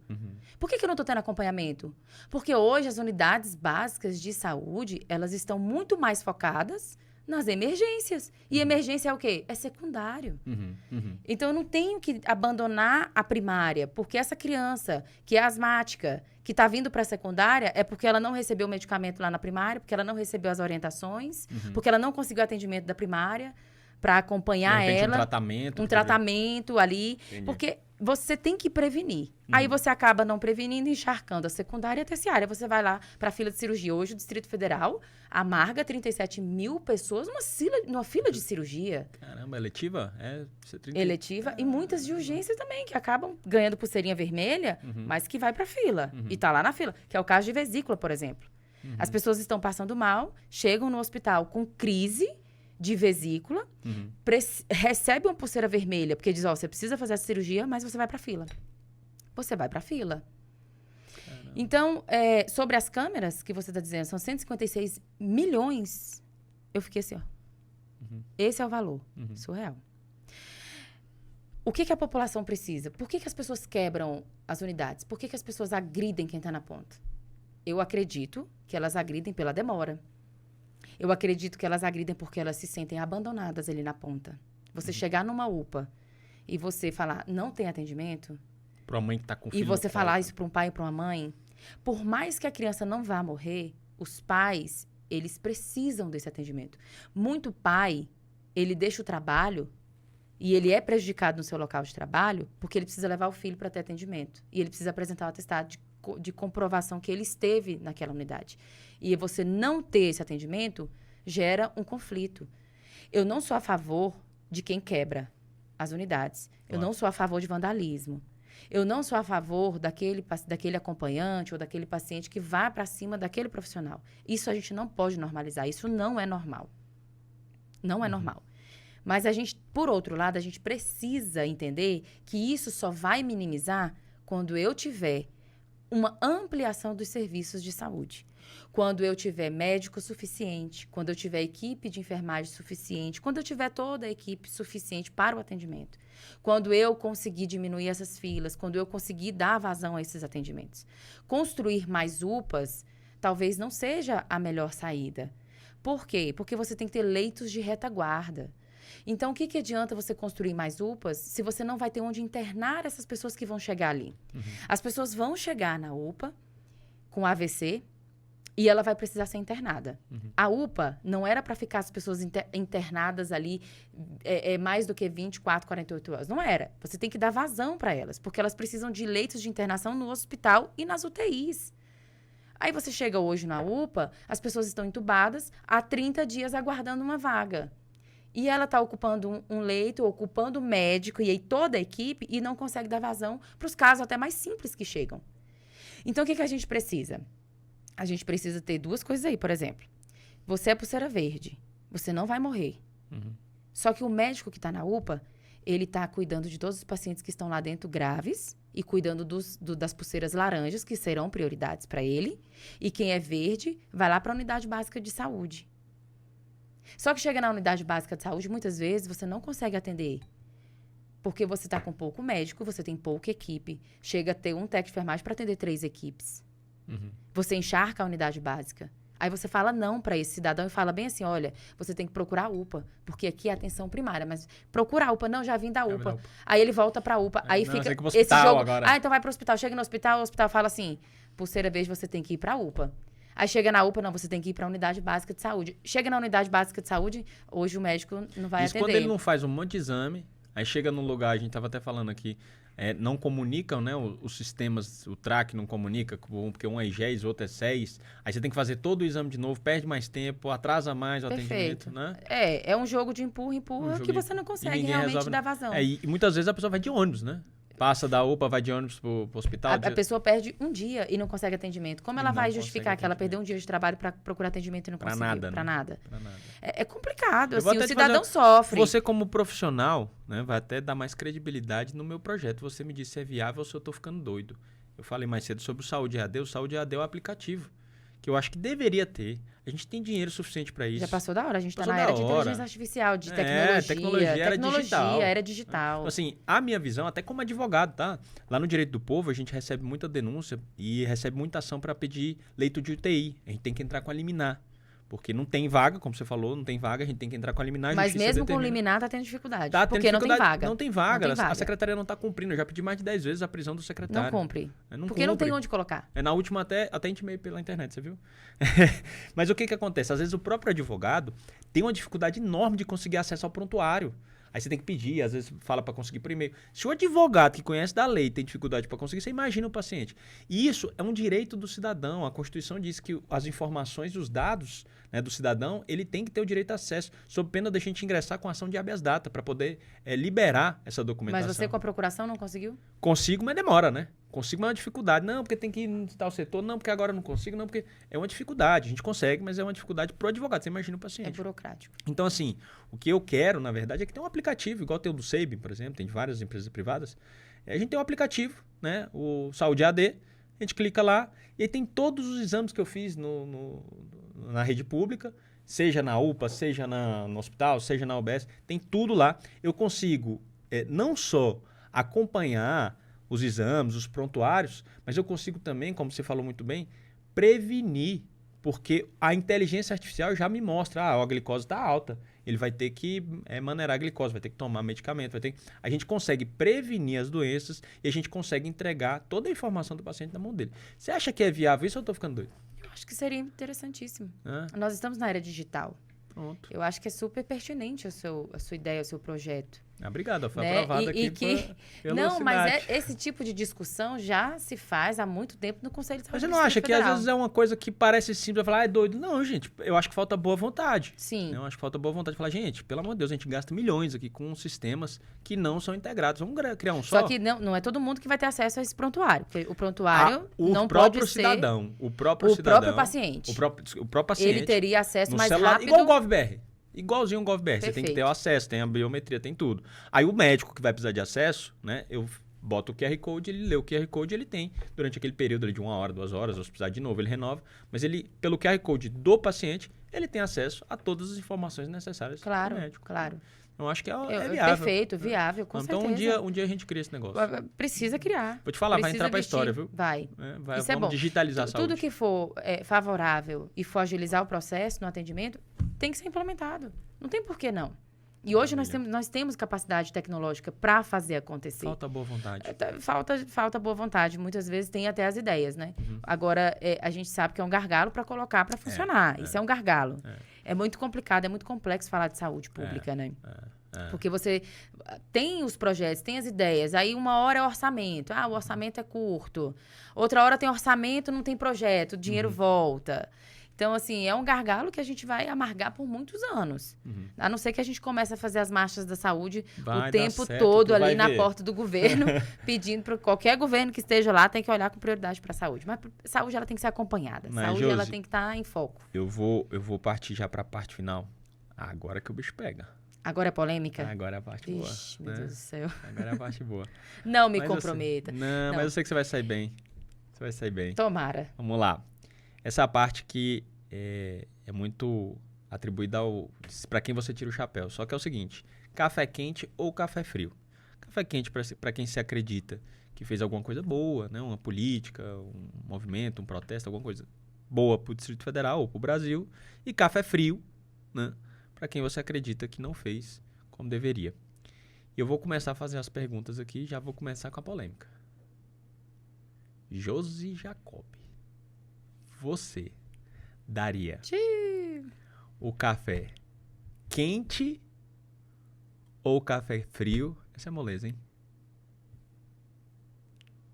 Por que eu não estou tendo acompanhamento? Porque hoje as unidades básicas de saúde, elas estão muito mais focadas nas emergências. E emergência é o quê? É secundário. Então, eu não tenho que abandonar a primária, porque essa criança que é asmática, que está vindo para a secundária, é porque ela não recebeu o medicamento lá na primária, porque ela não recebeu as orientações, porque ela não conseguiu atendimento da primária para acompanhar ela. Um tratamento ali. Entendi. Porque você tem que prevenir. Aí você acaba não prevenindo e encharcando a secundária e a terciária. Você vai lá para a fila de cirurgia. Hoje o Distrito Federal amarga 37 mil pessoas numa fila de cirurgia. Caramba, eletiva? Eletiva e muitas de urgência também, que acabam ganhando pulseirinha vermelha, mas que vai para a fila. E tá lá na fila. Que é o caso de vesícula, por exemplo. As pessoas estão passando mal, chegam no hospital com crise de vesícula, recebe uma pulseira vermelha, porque diz, você precisa fazer essa cirurgia, mas você vai pra fila. Você vai pra fila. Caramba. Então, sobre as câmeras que você está dizendo, são 156 milhões. Eu fiquei assim, Esse é o valor. Surreal. O que a população precisa? Por que as pessoas quebram as unidades? Por que as pessoas agridem quem está na ponta? Eu acredito que elas agridem pela demora. Eu acredito que elas agridem porque elas se sentem abandonadas ali na ponta. Você chegar numa UPA e você falar, não tem atendimento... Para uma mãe que está com filho. E você falar isso para um pai e para uma mãe, por mais que a criança não vá morrer, os pais, eles precisam desse atendimento. Muito pai, ele deixa o trabalho e ele é prejudicado no seu local de trabalho porque ele precisa levar o filho para ter atendimento. E ele precisa apresentar o atestado de comprovação que ele esteve naquela unidade. E você não ter esse atendimento gera um conflito. Eu não sou a favor de quem quebra as unidades. Eu não sou a favor de vandalismo. Eu não sou a favor daquele acompanhante ou daquele paciente que vá para cima daquele profissional. Isso a gente não pode normalizar. Isso não é normal. Não é normal. Mas por outro lado, a gente precisa entender que isso só vai minimizar quando eu tiver uma ampliação dos serviços de saúde. Quando eu tiver médico suficiente, quando eu tiver equipe de enfermagem suficiente, quando eu tiver toda a equipe suficiente para o atendimento. Quando eu conseguir diminuir essas filas, quando eu conseguir dar vazão a esses atendimentos. Construir mais UPAs talvez não seja a melhor saída. Por quê? Porque você tem que ter leitos de retaguarda. Então, o que adianta você construir mais UPAs se você não vai ter onde internar essas pessoas que vão chegar ali? As pessoas vão chegar na UPA com AVC e ela vai precisar ser internada. A UPA não era para ficar as pessoas internadas ali mais do que 24, 48 horas. Não era. Você tem que dar vazão para elas, porque elas precisam de leitos de internação no hospital e nas UTIs. Aí você chega hoje na UPA, as pessoas estão entubadas há 30 dias aguardando uma vaga. E ela está ocupando um leito, ocupando o médico e aí toda a equipe e não consegue dar vazão para os casos até mais simples que chegam. Então, o que a gente precisa? A gente precisa ter duas coisas aí, por exemplo. Você é pulseira verde, você não vai morrer. Só que o médico que está na UPA, ele está cuidando de todos os pacientes que estão lá dentro graves e cuidando das pulseiras laranjas, que serão prioridades para ele. E quem é verde vai lá para a unidade básica de saúde. Só que chega na unidade básica de saúde, muitas vezes você não consegue atender. Porque você está com pouco médico, você tem pouca equipe. Chega a ter um técnico de enfermagem para atender 3 equipes. Você encharca a unidade básica. Aí você fala não para esse cidadão e fala bem assim, olha, você tem que procurar a UPA, porque aqui é atenção primária, mas procura a UPA. Não, já vim da UPA. Aí ele volta para a UPA. Aí fica esse jogo. Agora. Então vai para o hospital. Chega no hospital, o hospital fala assim, pulseira verde, você tem que ir para a UPA. Aí chega na UPA, não, você tem que ir para a unidade básica de saúde. Chega na unidade básica de saúde, hoje o médico não vai Isso atender. quando ele não faz um monte de exame, aí chega num lugar, a gente estava até falando aqui, não comunicam, né? Os sistemas, o TRAC não comunica, porque um é IGES, o outro é SES. Aí você tem que fazer todo o exame de novo, perde mais tempo, atrasa mais o atendimento, né? É um jogo de empurra que você não consegue realmente dar vazão. E muitas vezes a pessoa vai de ônibus, né? Passa da UPA, vai de ônibus pro hospital. A pessoa perde um dia e não consegue atendimento. Como ela vai justificar que ela perdeu um dia de trabalho para procurar atendimento e não conseguiu? Nada, para né? nada. Pra nada. É complicado, assim, o cidadão sofre. Você como profissional, né, vai até dar mais credibilidade no meu projeto. Você me disse se é viável ou se eu tô ficando doido. Eu falei mais cedo sobre o Saúde EAD. O Saúde EAD é o aplicativo que eu acho que deveria ter. A gente tem dinheiro suficiente para isso. Já passou da hora. A gente está na era de inteligência artificial, de tecnologia. Era digital. Então, assim, a minha visão, até como advogado, tá? Lá no Direito do Povo, a gente recebe muita denúncia e recebe muita ação para pedir leito de UTI. A gente tem que entrar com a liminar. Porque não tem vaga, como você falou, não tem vaga, a gente tem que entrar com a liminar. Mas mesmo com liminar, tá tendo dificuldade. Porque não tem vaga. Não tem vaga. A secretaria não tá cumprindo. Eu já pedi mais de 10 vezes a prisão do secretário. Não cumpre. Porque não tem onde colocar. Na última até intimei pela internet, você viu? Mas o que acontece? Às vezes o próprio advogado tem uma dificuldade enorme de conseguir acesso ao prontuário. Aí você tem que pedir, às vezes fala para conseguir por e-mail. Se o advogado que conhece da lei tem dificuldade para conseguir, você imagina o paciente. E isso é um direito do cidadão. A Constituição diz que as informações e os dados, né, do cidadão, ele tem que ter o direito a acesso, sob pena de a gente ingressar com ação de habeas data para poder liberar essa documentação. Mas você com a procuração não conseguiu? Consigo, mas demora, né? Consigo, mas é uma dificuldade. Não, porque tem que ir em tal setor. Não, porque agora não consigo. Não, porque é uma dificuldade. A gente consegue, mas é uma dificuldade pro advogado. Você imagina o paciente. É burocrático. Então, assim, o que eu quero, na verdade, é que tem um aplicativo, igual tem o do Sabin, por exemplo, tem de várias empresas privadas. A gente tem um aplicativo, né? O Saúde AD. A gente clica lá e aí tem todos os exames que eu fiz na rede pública, seja na UPA, seja no hospital, seja na UBS. Tem tudo lá. Eu consigo não só acompanhar os exames, os prontuários, mas eu consigo também, como você falou muito bem, prevenir, porque a inteligência artificial já me mostra, a glicose está alta, ele vai ter que maneirar a glicose, vai ter que tomar medicamento, a gente consegue prevenir as doenças e a gente consegue entregar toda a informação do paciente na mão dele. Você acha que é viável isso ou eu estou ficando doido? Eu acho que seria interessantíssimo. Nós estamos na era digital. Pronto. Eu acho que é super pertinente a sua ideia, o seu projeto. Obrigado, foi aprovado aqui pelo Não, mas esse tipo de discussão já se faz há muito tempo no Conselho de Saúde. Mas você não acha que às vezes é uma coisa que parece simples, falar, é doido? Não, gente, eu acho que falta boa vontade. Sim. Eu acho que falta boa vontade de falar, gente, pelo amor de Deus, a gente gasta milhões aqui com sistemas que não são integrados. Vamos criar um só? Só que não é todo mundo que vai ter acesso a esse prontuário. Porque o prontuário não próprio pode cidadão, ser... O próprio paciente. O próprio paciente. Ele teria acesso mais celular, rápido. igual o GovBR. Igualzinho o GovBR. Perfeito. Você tem que ter o acesso, tem a biometria, tem tudo. Aí o médico que vai precisar de acesso, né? Eu boto o QR Code, ele lê o QR Code, ele tem, durante aquele período ali de 1 hora, 2 horas, ou se precisar de novo, ele renova. Mas ele, pelo QR Code do paciente, ele tem acesso a todas as informações necessárias do médico. Claro. Eu acho que é viável. Perfeito, viável, com certeza. Então um dia a gente cria esse negócio. Precisa criar. Vou te falar, vai entrar pra história, viu? Vai. Isso vamos digitalizar a saúde. Tudo que for favorável e for agilizar o processo no atendimento, tem que ser implementado. Não tem por que não. E hoje nós temos capacidade tecnológica para fazer acontecer. Falta boa vontade. Falta boa vontade. Muitas vezes tem até as ideias, né? Agora, a gente sabe que é um gargalo para colocar para funcionar. Isso é um gargalo. É muito complicado, é muito complexo falar de saúde pública, né? Porque você tem os projetos, tem as ideias. Aí uma hora é orçamento. O orçamento é curto. Outra hora tem orçamento, não tem projeto. O dinheiro volta. Então, assim, é um gargalo que a gente vai amargar por muitos anos. A não ser que a gente comece a fazer as marchas da saúde o tempo todo ali na porta do governo, pedindo para qualquer governo que esteja lá, tem que olhar com prioridade para a saúde. Mas a saúde, ela tem que ser acompanhada. Saúde, ela tem que estar em foco. Eu vou partir já para a parte final. Agora que o bicho pega. Agora é polêmica? Agora é a parte boa. Meu Deus do céu. Agora é a parte boa. Não me comprometa. Mas eu sei que você vai sair bem. Você vai sair bem. Tomara. Vamos lá. Essa parte que é muito atribuída para quem você tira o chapéu. Só que é o seguinte, café quente ou café frio? Café quente para quem se acredita que fez alguma coisa boa, né? Uma política, um movimento, um protesto, alguma coisa boa para o Distrito Federal ou para o Brasil. E café frio, né? Para quem você acredita que não fez como deveria. E eu vou começar a fazer as perguntas aqui, já vou começar com a polêmica. Josi Jacob. você daria Tchii. o café quente ou o café frio? Essa é moleza, hein?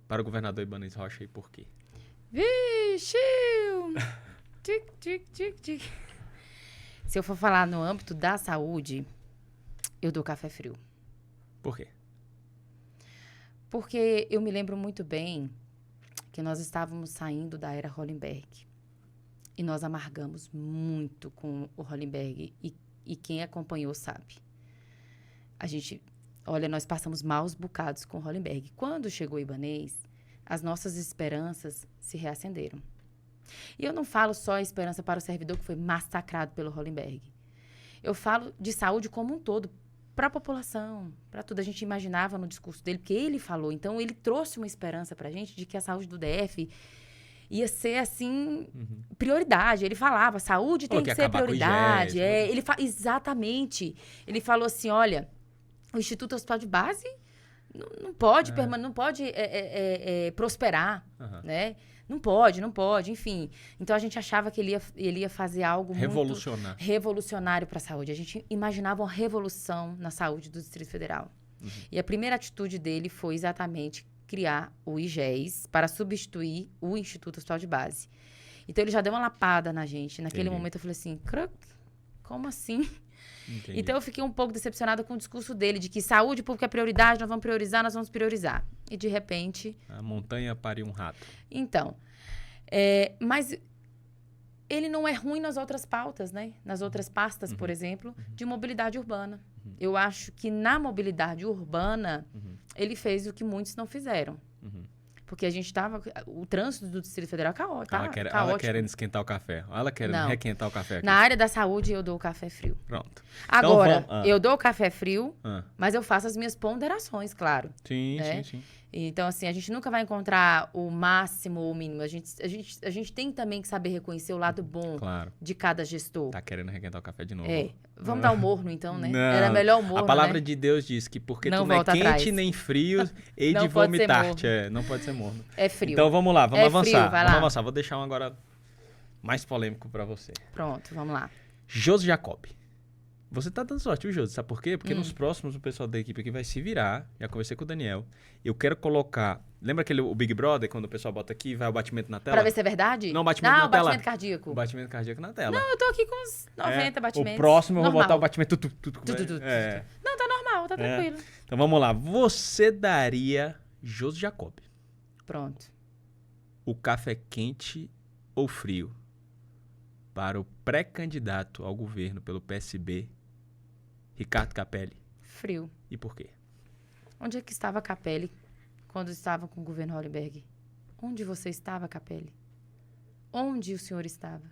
Para o governador Ibanez Rocha e por quê? Vixe! Tic, tic, tic, tic. Se eu for falar no âmbito da saúde, eu dou café frio. Por quê? Porque eu me lembro muito bem que nós estávamos saindo da era Hollenberg. E nós amargamos muito com o Hollenberg. E quem acompanhou sabe. Olha, nós passamos maus bocados com o Hollenberg. Quando chegou o Ibanez, as nossas esperanças se reacenderam. E eu não falo só a esperança para o servidor que foi massacrado pelo Hollenberg. Eu falo de saúde como um todo, para a população, para tudo. A gente imaginava no discurso dele, porque ele falou. Então, ele trouxe uma esperança para a gente de que a saúde do DF ia ser, assim, prioridade. Ele falava, saúde tem que ser prioridade. Exatamente. Ele falou assim, olha, o Instituto Hospital de Base não pode, não pode prosperar, né? Não pode, enfim. Então, a gente achava que ele ia fazer algo muito revolucionário para a saúde. A gente imaginava uma revolução na saúde do Distrito Federal. E a primeira atitude dele foi exatamente criar o IGES para substituir o Instituto Hospital de Base. Então, ele já deu uma lapada na gente. Naquele momento, eu falei assim, como assim? Entendi. Então, eu fiquei um pouco decepcionada com o discurso dele, de que saúde pública é prioridade, nós vamos priorizar. E, de repente... A montanha pariu um rato. Então, mas ele não é ruim nas outras pautas, né? Nas outras pastas, por exemplo, de mobilidade urbana. Eu acho que na mobilidade urbana, ele fez o que muitos não fizeram. Porque a gente estava... O trânsito do Distrito Federal caótico. Ela querendo esquentar o café. Ela querendo requentar o café aqui. Na área da saúde, eu dou o café frio. Pronto. Agora, então, eu dou o café frio, mas eu faço as minhas ponderações, claro. Sim, né? Sim. Então, assim, a gente nunca vai encontrar o máximo ou o mínimo. A gente tem também que saber reconhecer o lado bom de cada gestor. Tá querendo requentar o café de novo. Vamos dar o morno, então, né? Não. Era melhor o morno, A palavra de Deus diz que porque tu não é quente atrás. Nem frio, hei de vomitar-te. Não pode ser morno. É frio. Então, vamos lá, vamos avançar. Frio, vamos avançar. Vou deixar um agora mais polêmico pra você. Pronto, vamos lá. Josi Jacob. Você tá dando sorte, viu, Josi? Sabe por quê? Porque nos próximos o pessoal da equipe aqui vai se virar. Já conversei com o Daniel. Eu quero colocar... Lembra o Big Brother, quando o pessoal bota aqui e vai o batimento na tela? Pra ver se é verdade? Não, o batimento na tela. Batimento cardíaco. O batimento cardíaco na tela. Não, eu tô aqui com uns 90 batimentos. O próximo eu vou botar o batimento... Não, tá normal, tá tranquilo. Então vamos lá. Você daria, Josi Jacob, pronto, o café quente ou frio para o pré-candidato ao governo pelo PSB, Ricardo Capelli? Frio. E por quê? Onde é que estava Capelli quando estava com o governo Hollenberg? Onde você estava, Capelli? Onde o senhor estava?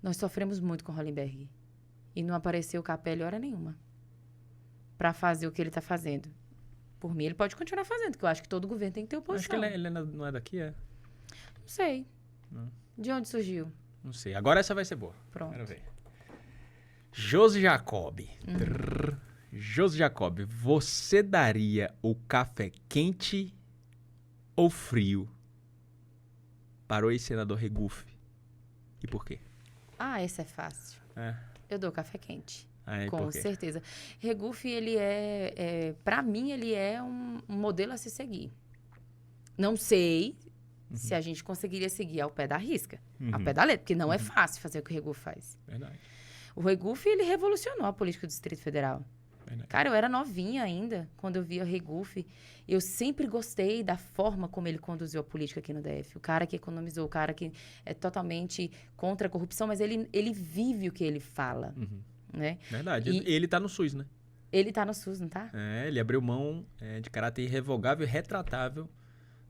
Nós sofremos muito com Hollenberg. E não apareceu Capelli hora nenhuma para fazer o que ele está fazendo. Por mim, ele pode continuar fazendo, porque eu acho que todo governo tem que ter oposição. Acho que ele não é daqui, é? Não sei. Não. De onde surgiu? Não sei. Agora essa vai ser boa. Pronto. Quero ver. Josi Jacob. Josi Jacob, você daria o café quente ou frio para o ex-senador Regufe? E por quê? Esse é fácil. Eu dou café quente. Com certeza. Regufe, ele para mim, ele é um modelo a se seguir. Não sei se a gente conseguiria seguir ao pé da risca, ao pé da letra, porque não é fácil fazer o que o Regufe faz. Verdade. O Regufe, ele revolucionou a política do Distrito Federal. Verdade. Cara, eu era novinha ainda quando eu via o Regufe. Eu sempre gostei da forma como ele conduziu a política aqui no DF. O cara que economizou, o cara que é totalmente contra a corrupção, mas ele vive o que ele fala. Né? Verdade. E ele tá no SUS, né? Ele tá no SUS, não tá? Ele abriu mão de caráter irrevogável e retratável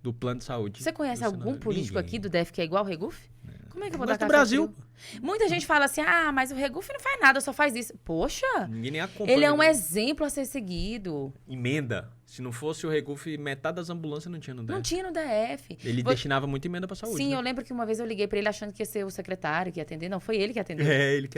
do plano de saúde. Você conhece algum político aqui do DF que é igual ao Regufe? Como é que eu vou dar café Brasil? Frio? Muita gente fala assim, mas o Regufe não faz nada, só faz isso. Poxa, ninguém nem acompanha. Ele é um exemplo a ser seguido. Emenda. Se não fosse o Regufe, metade das ambulâncias não tinha no DF. Não tinha no DF. Ele destinava muita emenda pra saúde. Sim, né? eu lembro que uma vez eu liguei pra ele achando que ia ser o secretário que ia atender. Não, foi ele que atendeu.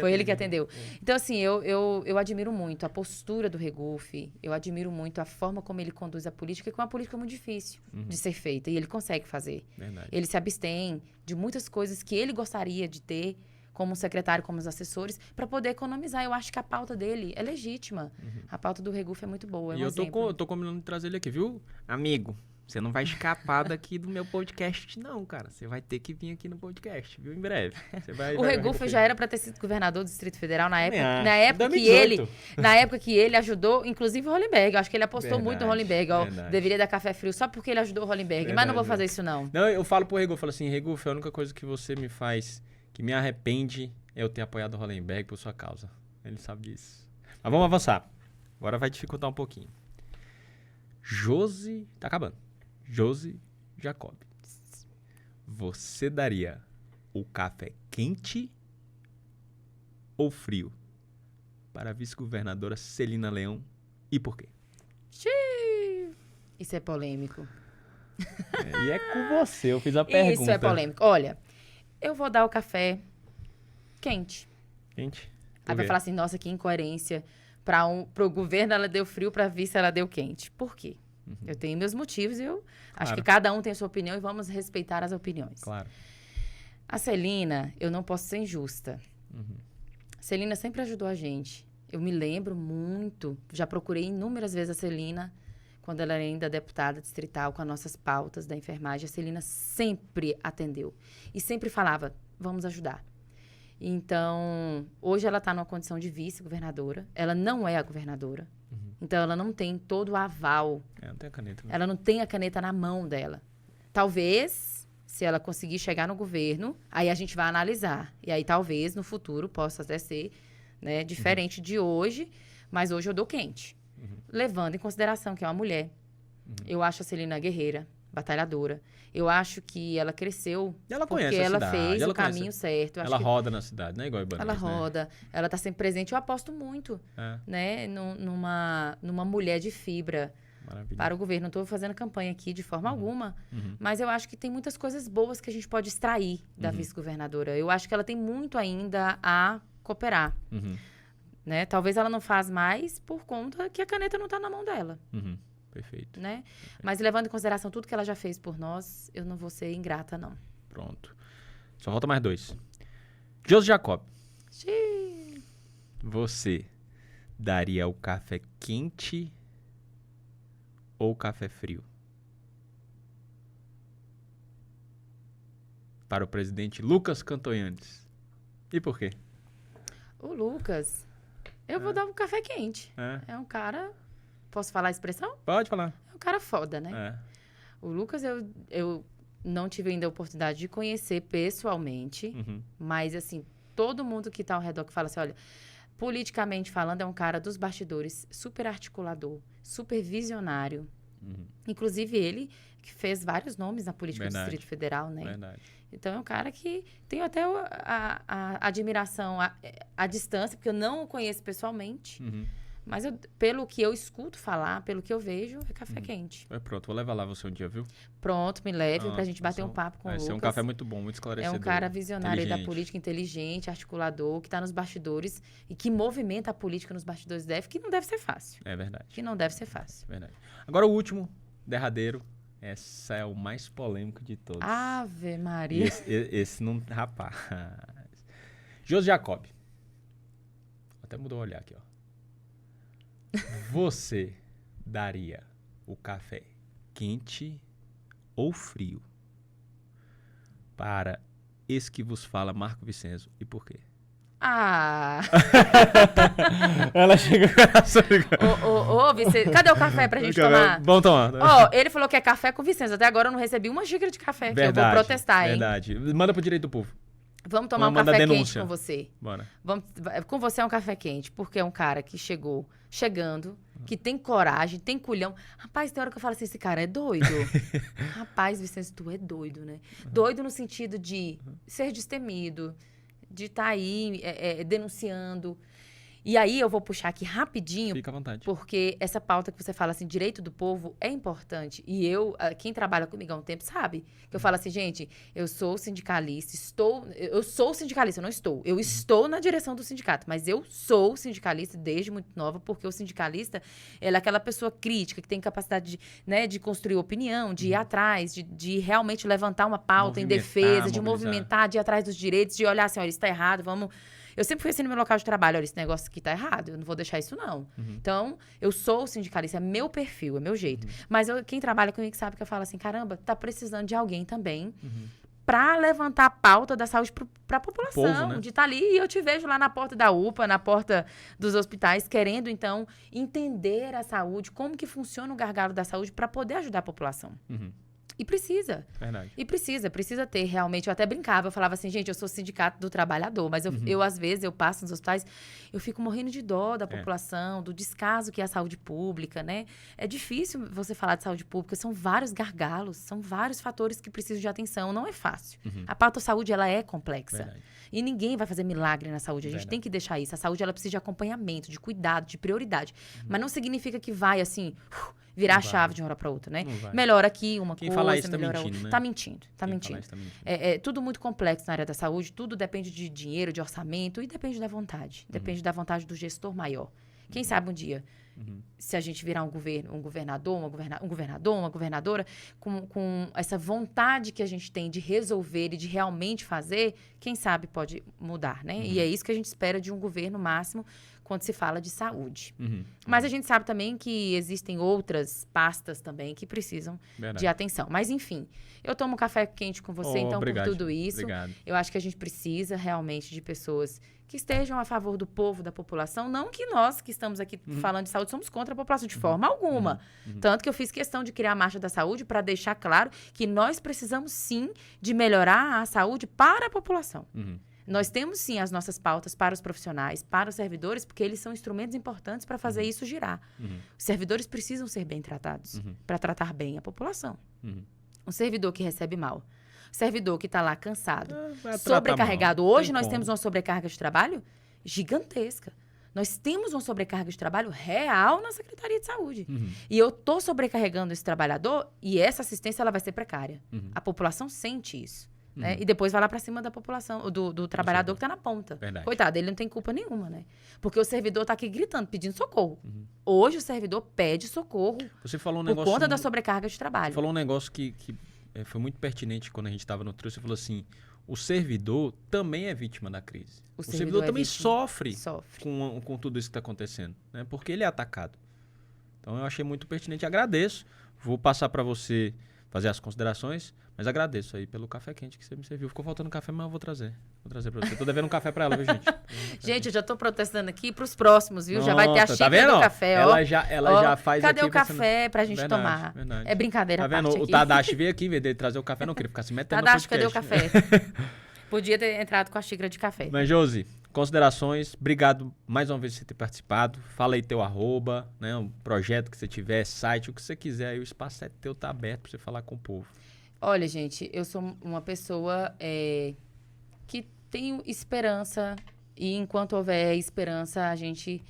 Foi ele que atendeu. Então, assim, eu admiro muito a postura do Regufe. Eu admiro muito a forma como ele conduz a política, que é uma política muito difícil de ser feita. E ele consegue fazer. Verdade. Ele se abstém de muitas coisas que ele gostaria de ter como secretário, como os assessores, para poder economizar. Eu acho que a pauta dele é legítima. A pauta do Regufe é muito boa. E eu tô combinando de trazer ele aqui, viu? Amigo, você não vai escapar daqui do meu podcast, não, cara. Você vai ter que vir aqui no podcast, viu? Em breve. O Regufe já era para ter sido governador do Distrito Federal na época, na época que ele ajudou, inclusive o Hollenberg. Eu acho que ele apostou muito no Hollenberg. Ó, deveria dar café frio só porque ele ajudou o Hollenberg. Mas não vou fazer isso, não. Não, eu falo pro Regufe, eu falo assim, Regufe, a única coisa que você me faz, que me arrepende, é eu ter apoiado o Hollenberg por sua causa. Ele sabe disso. Mas vamos avançar. Agora vai dificultar um pouquinho. Tá acabando. Josi Jacob. Você daria o café quente ou frio para a vice-governadora Celina Leão? E por quê? Isso é polêmico. E é com você, eu fiz a pergunta. Isso é polêmico. Olha, eu vou dar o café quente. Quente? Aí vai falar assim, nossa, que incoerência. Pro governo ela deu frio, pra vice ela deu quente. Por quê? Eu tenho meus motivos e eu acho que cada um tem a sua opinião e vamos respeitar as opiniões. Claro. A Celina, eu não posso ser injusta. A Celina sempre ajudou a gente. Eu me lembro muito, já procurei inúmeras vezes a Celina, quando ela era ainda deputada distrital, com as nossas pautas da enfermagem. A Celina sempre atendeu e sempre falava, vamos ajudar. Então, hoje ela está numa condição de vice-governadora. Ela não é a governadora. Então, ela não tem todo o aval. Não tem a caneta. Né? Ela não tem a caneta na mão dela. Talvez, se ela conseguir chegar no governo, aí a gente vai analisar. E aí, talvez, no futuro, possa até ser, né, diferente de hoje. Mas hoje eu dou quente. Levando em consideração que é uma mulher. Eu acho a Celina guerreira, batalhadora. Eu acho que ela cresceu porque ela fez o caminho certo. Ela roda na cidade, né? Igual a Ibanez, ela roda, ela está sempre presente. Eu aposto muito, né? Numa mulher de fibra para o governo. Não estou fazendo campanha aqui de forma alguma, mas eu acho que tem muitas coisas boas que a gente pode extrair da vice-governadora. Eu acho que ela tem muito ainda a cooperar. Né? Talvez ela não faz mais por conta que a caneta não está na mão dela. Perfeito. Né? Mas levando em consideração tudo que ela já fez por nós, eu não vou ser ingrata, não. Pronto. Só falta mais dois. Josi Jacob. Xiii. Você daria o café quente ou café frio para o presidente Lucas Cantoyantes? E por quê? O Lucas, eu vou dar um café quente. É um cara... Posso falar a expressão? Pode falar. É um cara foda, né? O Lucas, eu não tive ainda a oportunidade de conhecer pessoalmente. Mas, assim, todo mundo que tá ao redor que fala assim, olha, politicamente falando, é um cara dos bastidores, super articulador, super visionário. Inclusive, ele que fez vários nomes na política do Distrito Federal, né? Verdade. Então, é um cara que tem até a admiração à distância, porque eu não o conheço pessoalmente. Mas pelo que eu escuto falar, pelo que eu vejo, é café quente. Pronto, vou levar lá você um dia, viu? Pronto, me leve pra gente bater um papo com o Lucas. Vai ser um café muito bom, muito esclarecedor. É um cara visionário da política, inteligente, articulador, que tá nos bastidores e que movimenta a política nos bastidores que não deve ser fácil. É verdade. Que não deve ser fácil. Verdade. Agora o último, derradeiro. Esse é o mais polêmico de todos. Ave Maria. Esse não... Rapaz. Josi Jacob. Até mudou o olhar aqui, ó. Você daria o café quente ou frio para esse que vos fala, Marco Vicenzo? E por quê? Ela chega Ô, Vicenzo, cadê o café pra gente tomar? Vamos tomar. Ele falou que é café com Vicenzo. Até agora eu não recebi uma xícara de café. Verdade, que eu vou protestar, hein? Verdade. Manda pro direito do povo. Vamos tomar um café quente com você. Bora. Com você é um café quente, porque é um cara que chegando, que tem coragem, tem culhão. Rapaz, tem hora que eu falo assim, esse cara é doido. Rapaz, Vicente, tu é doido, né? Doido no sentido de ser destemido, de estar aí denunciando. E aí eu vou puxar aqui rapidinho, Fica à vontade. porque essa pauta que você fala assim, direito do povo, é importante. E quem trabalha comigo há um tempo sabe, que eu falo assim, gente, eu sou sindicalista, eu sou sindicalista, eu não estou. Eu estou na direção do sindicato, mas eu sou sindicalista desde muito nova, porque o sindicalista, ele é aquela pessoa crítica, que tem capacidade de, né, de construir opinião, de ir atrás, de realmente levantar uma pauta em defesa, de movimentar, de ir atrás dos direitos, de olhar assim, olha, isso está errado, vamos... Eu sempre fui assim no meu local de trabalho, olha, esse negócio aqui tá errado, eu não vou deixar isso não. Então, eu sou sindicalista, é meu perfil, é meu jeito. Mas quem trabalha comigo sabe que eu falo assim, caramba, tá precisando de alguém também pra levantar a pauta da saúde pra população, Povo, né? de estar ali. E eu te vejo lá na porta da UPA, na porta dos hospitais, querendo, então, entender a saúde, como que funciona o gargalo da saúde pra poder ajudar a população. E precisa. Verdade. E precisa ter realmente. Eu até brincava, eu falava assim, gente, eu sou sindicato do trabalhador, mas eu às vezes, eu passo nos hospitais, eu fico morrendo de dó da população, do descaso que é a saúde pública, né? É difícil você falar de saúde pública, são vários gargalos, são vários fatores que precisam de atenção, não é fácil. A pauta saúde, ela é complexa. Verdade. E ninguém vai fazer milagre na saúde, a gente tem que deixar isso. A saúde, ela precisa de acompanhamento, de cuidado, de prioridade. Mas não significa que vai, assim... virar a chave de uma hora para outra, né? Melhora aqui uma Quem coisa, fala isso melhora tá mentindo, outra. né? Tá mentindo, tá Quem mentindo. fala isso tá mentindo. É tudo muito complexo na área da saúde, tudo depende de dinheiro, de orçamento e depende da vontade. Depende da vontade do gestor maior. Quem sabe um dia, se a gente virar um governador, uma governadora, com essa vontade que a gente tem de resolver e de realmente fazer, quem sabe pode mudar, né? E é isso que a gente espera de um governo máximo quando se fala de saúde. Mas a gente sabe também que existem outras pastas também que precisam de atenção. Mas, enfim, eu tomo café quente com você, então, obrigado, por tudo isso. Obrigado. Eu acho que a gente precisa realmente de pessoas que estejam a favor do povo, da população. Não que nós, que estamos aqui falando de saúde, somos contra a população de forma alguma. Tanto que eu fiz questão de criar a Marcha da Saúde para deixar claro que nós precisamos, sim, de melhorar a saúde para a população. Nós temos, sim, as nossas pautas para os profissionais, para os servidores, porque eles são instrumentos importantes para fazer isso girar. Os servidores precisam ser bem tratados para tratar bem a população. Um servidor que recebe mal, servidor que está lá cansado, sobrecarregado. Hoje nós temos uma sobrecarga de trabalho gigantesca. Nós temos uma sobrecarga de trabalho real na Secretaria de Saúde. E eu estou sobrecarregando esse trabalhador e essa assistência ela vai ser precária. A população sente isso. Né? E depois vai lá para cima da população, do trabalhador que está na ponta. Verdade. Coitado, ele não tem culpa nenhuma, né? Porque o servidor está aqui gritando, pedindo socorro. Hoje o servidor pede socorro Você falou um por negócio conta da sobrecarga de trabalho. Você falou um negócio que foi muito pertinente quando a gente estava no trio. Você falou assim, o servidor também é vítima da crise. O servidor também sofre com tudo isso que está acontecendo, né? Porque ele é atacado. Então eu achei muito pertinente. Agradeço. Vou passar para você fazer as considerações, mas agradeço aí pelo café quente que você me serviu. Ficou faltando café, mas eu vou trazer. Vou trazer pra você. Tô devendo um café pra ela, viu, gente? Gente, eu já tô protestando aqui pros próximos, viu? Já vai ter a Nossa, xícara do café, ó. Ela já faz Cadê aqui o café pra gente tomar? Verdade. É brincadeira Tá vendo? parte O aqui. Tadashi veio aqui, em vez dele trazer o café, não queria ficar se metendo Tadashi, no cadê o podcast. café? Podia ter entrado com a xícara de café. Mas, Josi, considerações. Obrigado mais uma vez por você ter participado. Fala aí teu arroba, né? Um projeto que você tiver, site, o que você quiser. Aí o espaço é teu, tá aberto pra você falar com o povo. Olha, gente, eu sou uma pessoa que tenho esperança e enquanto houver esperança, a gente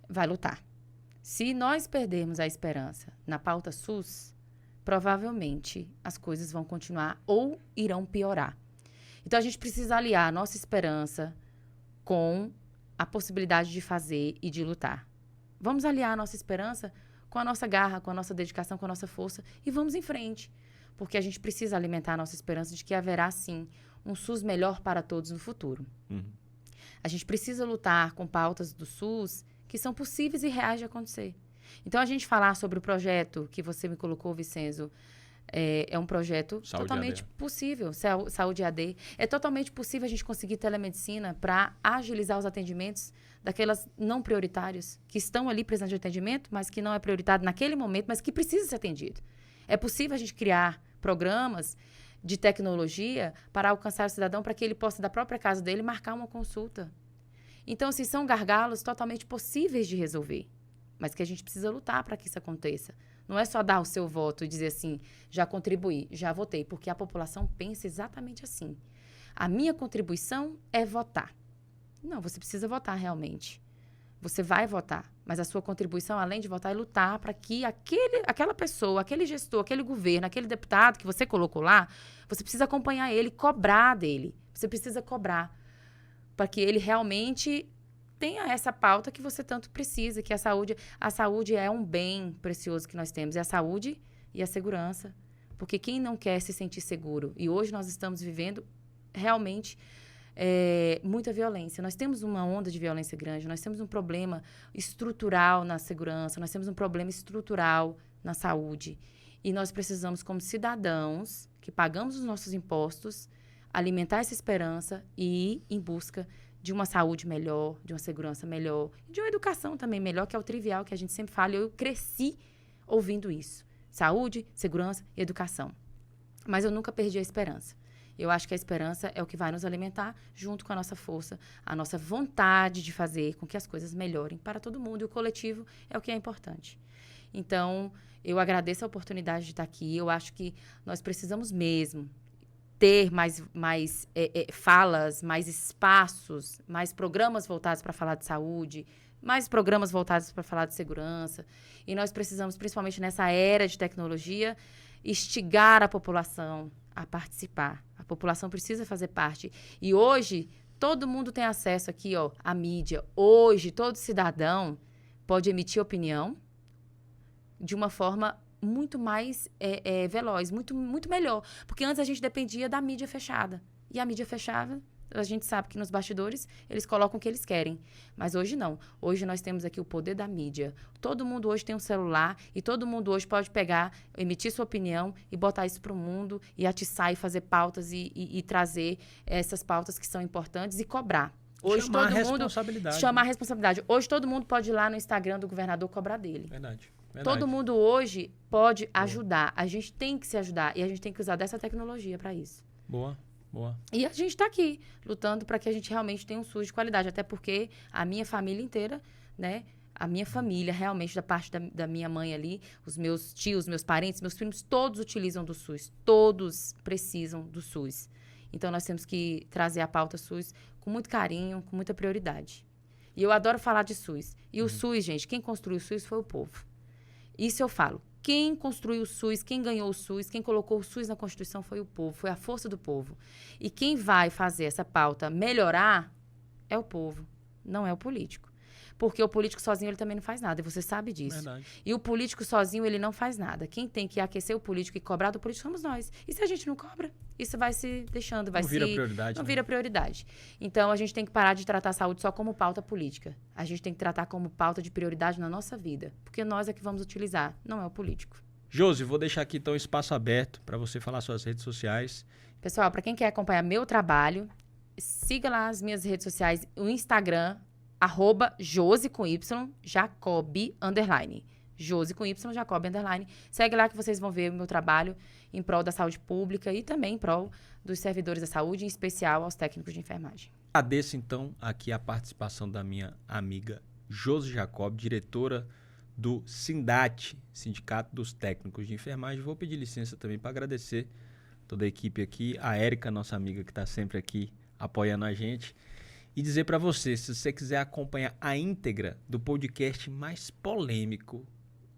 vai lutar. Se nós perdermos a esperança na pauta SUS, provavelmente as coisas vão continuar ou irão piorar. Então, a gente precisa aliar a nossa esperança com a possibilidade de fazer e de lutar. Vamos aliar a nossa esperança com a nossa garra, com a nossa dedicação, com a nossa força e vamos em frente. Porque a gente precisa alimentar a nossa esperança de que haverá, sim, um SUS melhor para todos no futuro. A gente precisa lutar com pautas do SUS que são possíveis e reais de acontecer. Então, a gente falar sobre o projeto que você me colocou, Vicenzo, é um projeto totalmente possível, Saúde AD. É totalmente possível a gente conseguir telemedicina para agilizar os atendimentos daquelas não prioritários, que estão ali precisando de atendimento, mas que não é prioritário naquele momento, mas que precisa ser atendido. É possível a gente criar programas de tecnologia para alcançar o cidadão para que ele possa, da própria casa dele, marcar uma consulta. Então, assim, são gargalos totalmente possíveis de resolver, mas que a gente precisa lutar para que isso aconteça. Não é só dar o seu voto e dizer assim, já contribuí, já votei, porque a população pensa exatamente assim. A minha contribuição é votar. Não, você precisa votar realmente. você vai votar. Mas a sua contribuição, além de votar, é lutar para que aquela pessoa, aquele gestor, aquele governo, aquele deputado que você colocou lá, você precisa acompanhar ele, cobrar dele. Você precisa cobrar para que ele realmente tenha essa pauta que você tanto precisa, que a saúde é um bem precioso que nós temos, é a saúde e a segurança. Porque quem não quer se sentir seguro? E hoje nós estamos vivendo realmente muita violência. Nós temos uma onda de violência grande, nós temos um problema estrutural na segurança, nós temos um problema estrutural na saúde. E nós precisamos, como cidadãos, que pagamos os nossos impostos, alimentar essa esperança e ir em busca de uma saúde melhor, de uma segurança melhor, de uma educação também melhor, que é o trivial que a gente sempre fala. Eu cresci ouvindo isso. Saúde, segurança e educação. Mas eu nunca perdi a esperança. Eu acho que a esperança é o que vai nos alimentar, junto com a nossa força, a nossa vontade de fazer com que as coisas melhorem para todo mundo. E o coletivo é o que é importante. Então, eu agradeço a oportunidade de estar aqui. Eu acho que nós precisamos mesmo ter mais falas, mais espaços, mais programas voltados para falar de saúde, mais programas voltados para falar de segurança. E nós precisamos, principalmente nessa era de tecnologia, instigar a população a participar. A população precisa fazer parte. E hoje, todo mundo tem acesso aqui, à mídia. Hoje, todo cidadão pode emitir opinião de uma forma muito mais veloz, muito, muito melhor. Porque antes a gente dependia da mídia fechada. E a mídia fechada, a gente sabe que nos bastidores eles colocam o que eles querem. Mas hoje não. Hoje nós temos aqui o poder da mídia. Todo mundo hoje tem um celular e todo mundo hoje pode pegar, emitir sua opinião e botar isso para o mundo e atiçar e fazer pautas e trazer essas pautas que são importantes e cobrar. Hoje chamar todo a mundo responsabilidade. chamar a responsabilidade. Hoje todo mundo pode ir lá no Instagram do governador cobrar dele. Verdade. Todo mundo hoje pode ajudar. A gente tem que se ajudar e a gente tem que usar dessa tecnologia para isso. Boa. E a gente está aqui lutando para que a gente realmente tenha um SUS de qualidade. Até porque a minha família inteira, né? A minha família, realmente, da parte da minha mãe ali, os meus tios, meus parentes, meus primos, todos utilizam do SUS. Todos precisam do SUS. Então, nós temos que trazer a pauta SUS com muito carinho, com muita prioridade. E eu adoro falar de SUS. E o SUS, gente, quem construiu o SUS foi o povo. Isso eu falo. Quem construiu o SUS, quem ganhou o SUS, quem colocou o SUS na Constituição foi o povo, foi a força do povo. E quem vai fazer essa pauta melhorar é o povo, não é o político. Porque o político sozinho ele também não faz nada, e você sabe disso. Verdade. E o político sozinho ele não faz nada. Quem tem que aquecer o político e cobrar do político somos nós. E se a gente não cobra, isso vai se deixando, vai Não vira prioridade. não né? vira prioridade. Então, a gente tem que parar de tratar a saúde só como pauta política. A gente tem que tratar como pauta de prioridade na nossa vida. Porque nós é que vamos utilizar, não é o político. Josi, vou deixar aqui então o espaço aberto para você falar suas redes sociais. Pessoal, para quem quer acompanhar meu trabalho, siga lá as minhas redes sociais, o Instagram, @Josi com Y, Jacob, _. Josi com Y, Jacob, _. Segue lá que vocês vão ver o meu trabalho em prol da saúde pública e também em prol dos servidores da saúde, em especial aos técnicos de enfermagem. Agradeço então aqui a participação da minha amiga Josi Jacob, diretora do SINDAT, Sindicato dos Técnicos de Enfermagem. Vou pedir licença também para agradecer toda a equipe aqui, a Érica, nossa amiga que está sempre aqui apoiando a gente, e dizer para você, se você quiser acompanhar a íntegra do podcast mais polêmico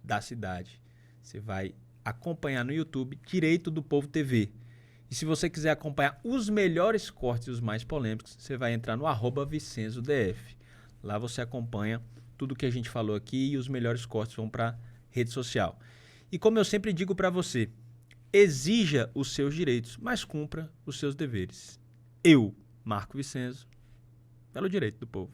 da cidade, você vai acompanhar no YouTube Direito do Povo TV. E se você quiser acompanhar os melhores cortes e os mais polêmicos, você vai entrar no @VicenzoDF. Lá você acompanha tudo que a gente falou aqui e os melhores cortes vão para rede social. E como eu sempre digo para você, exija os seus direitos, mas cumpra os seus deveres. Eu, Marco Vicenzo, pelo direito do povo.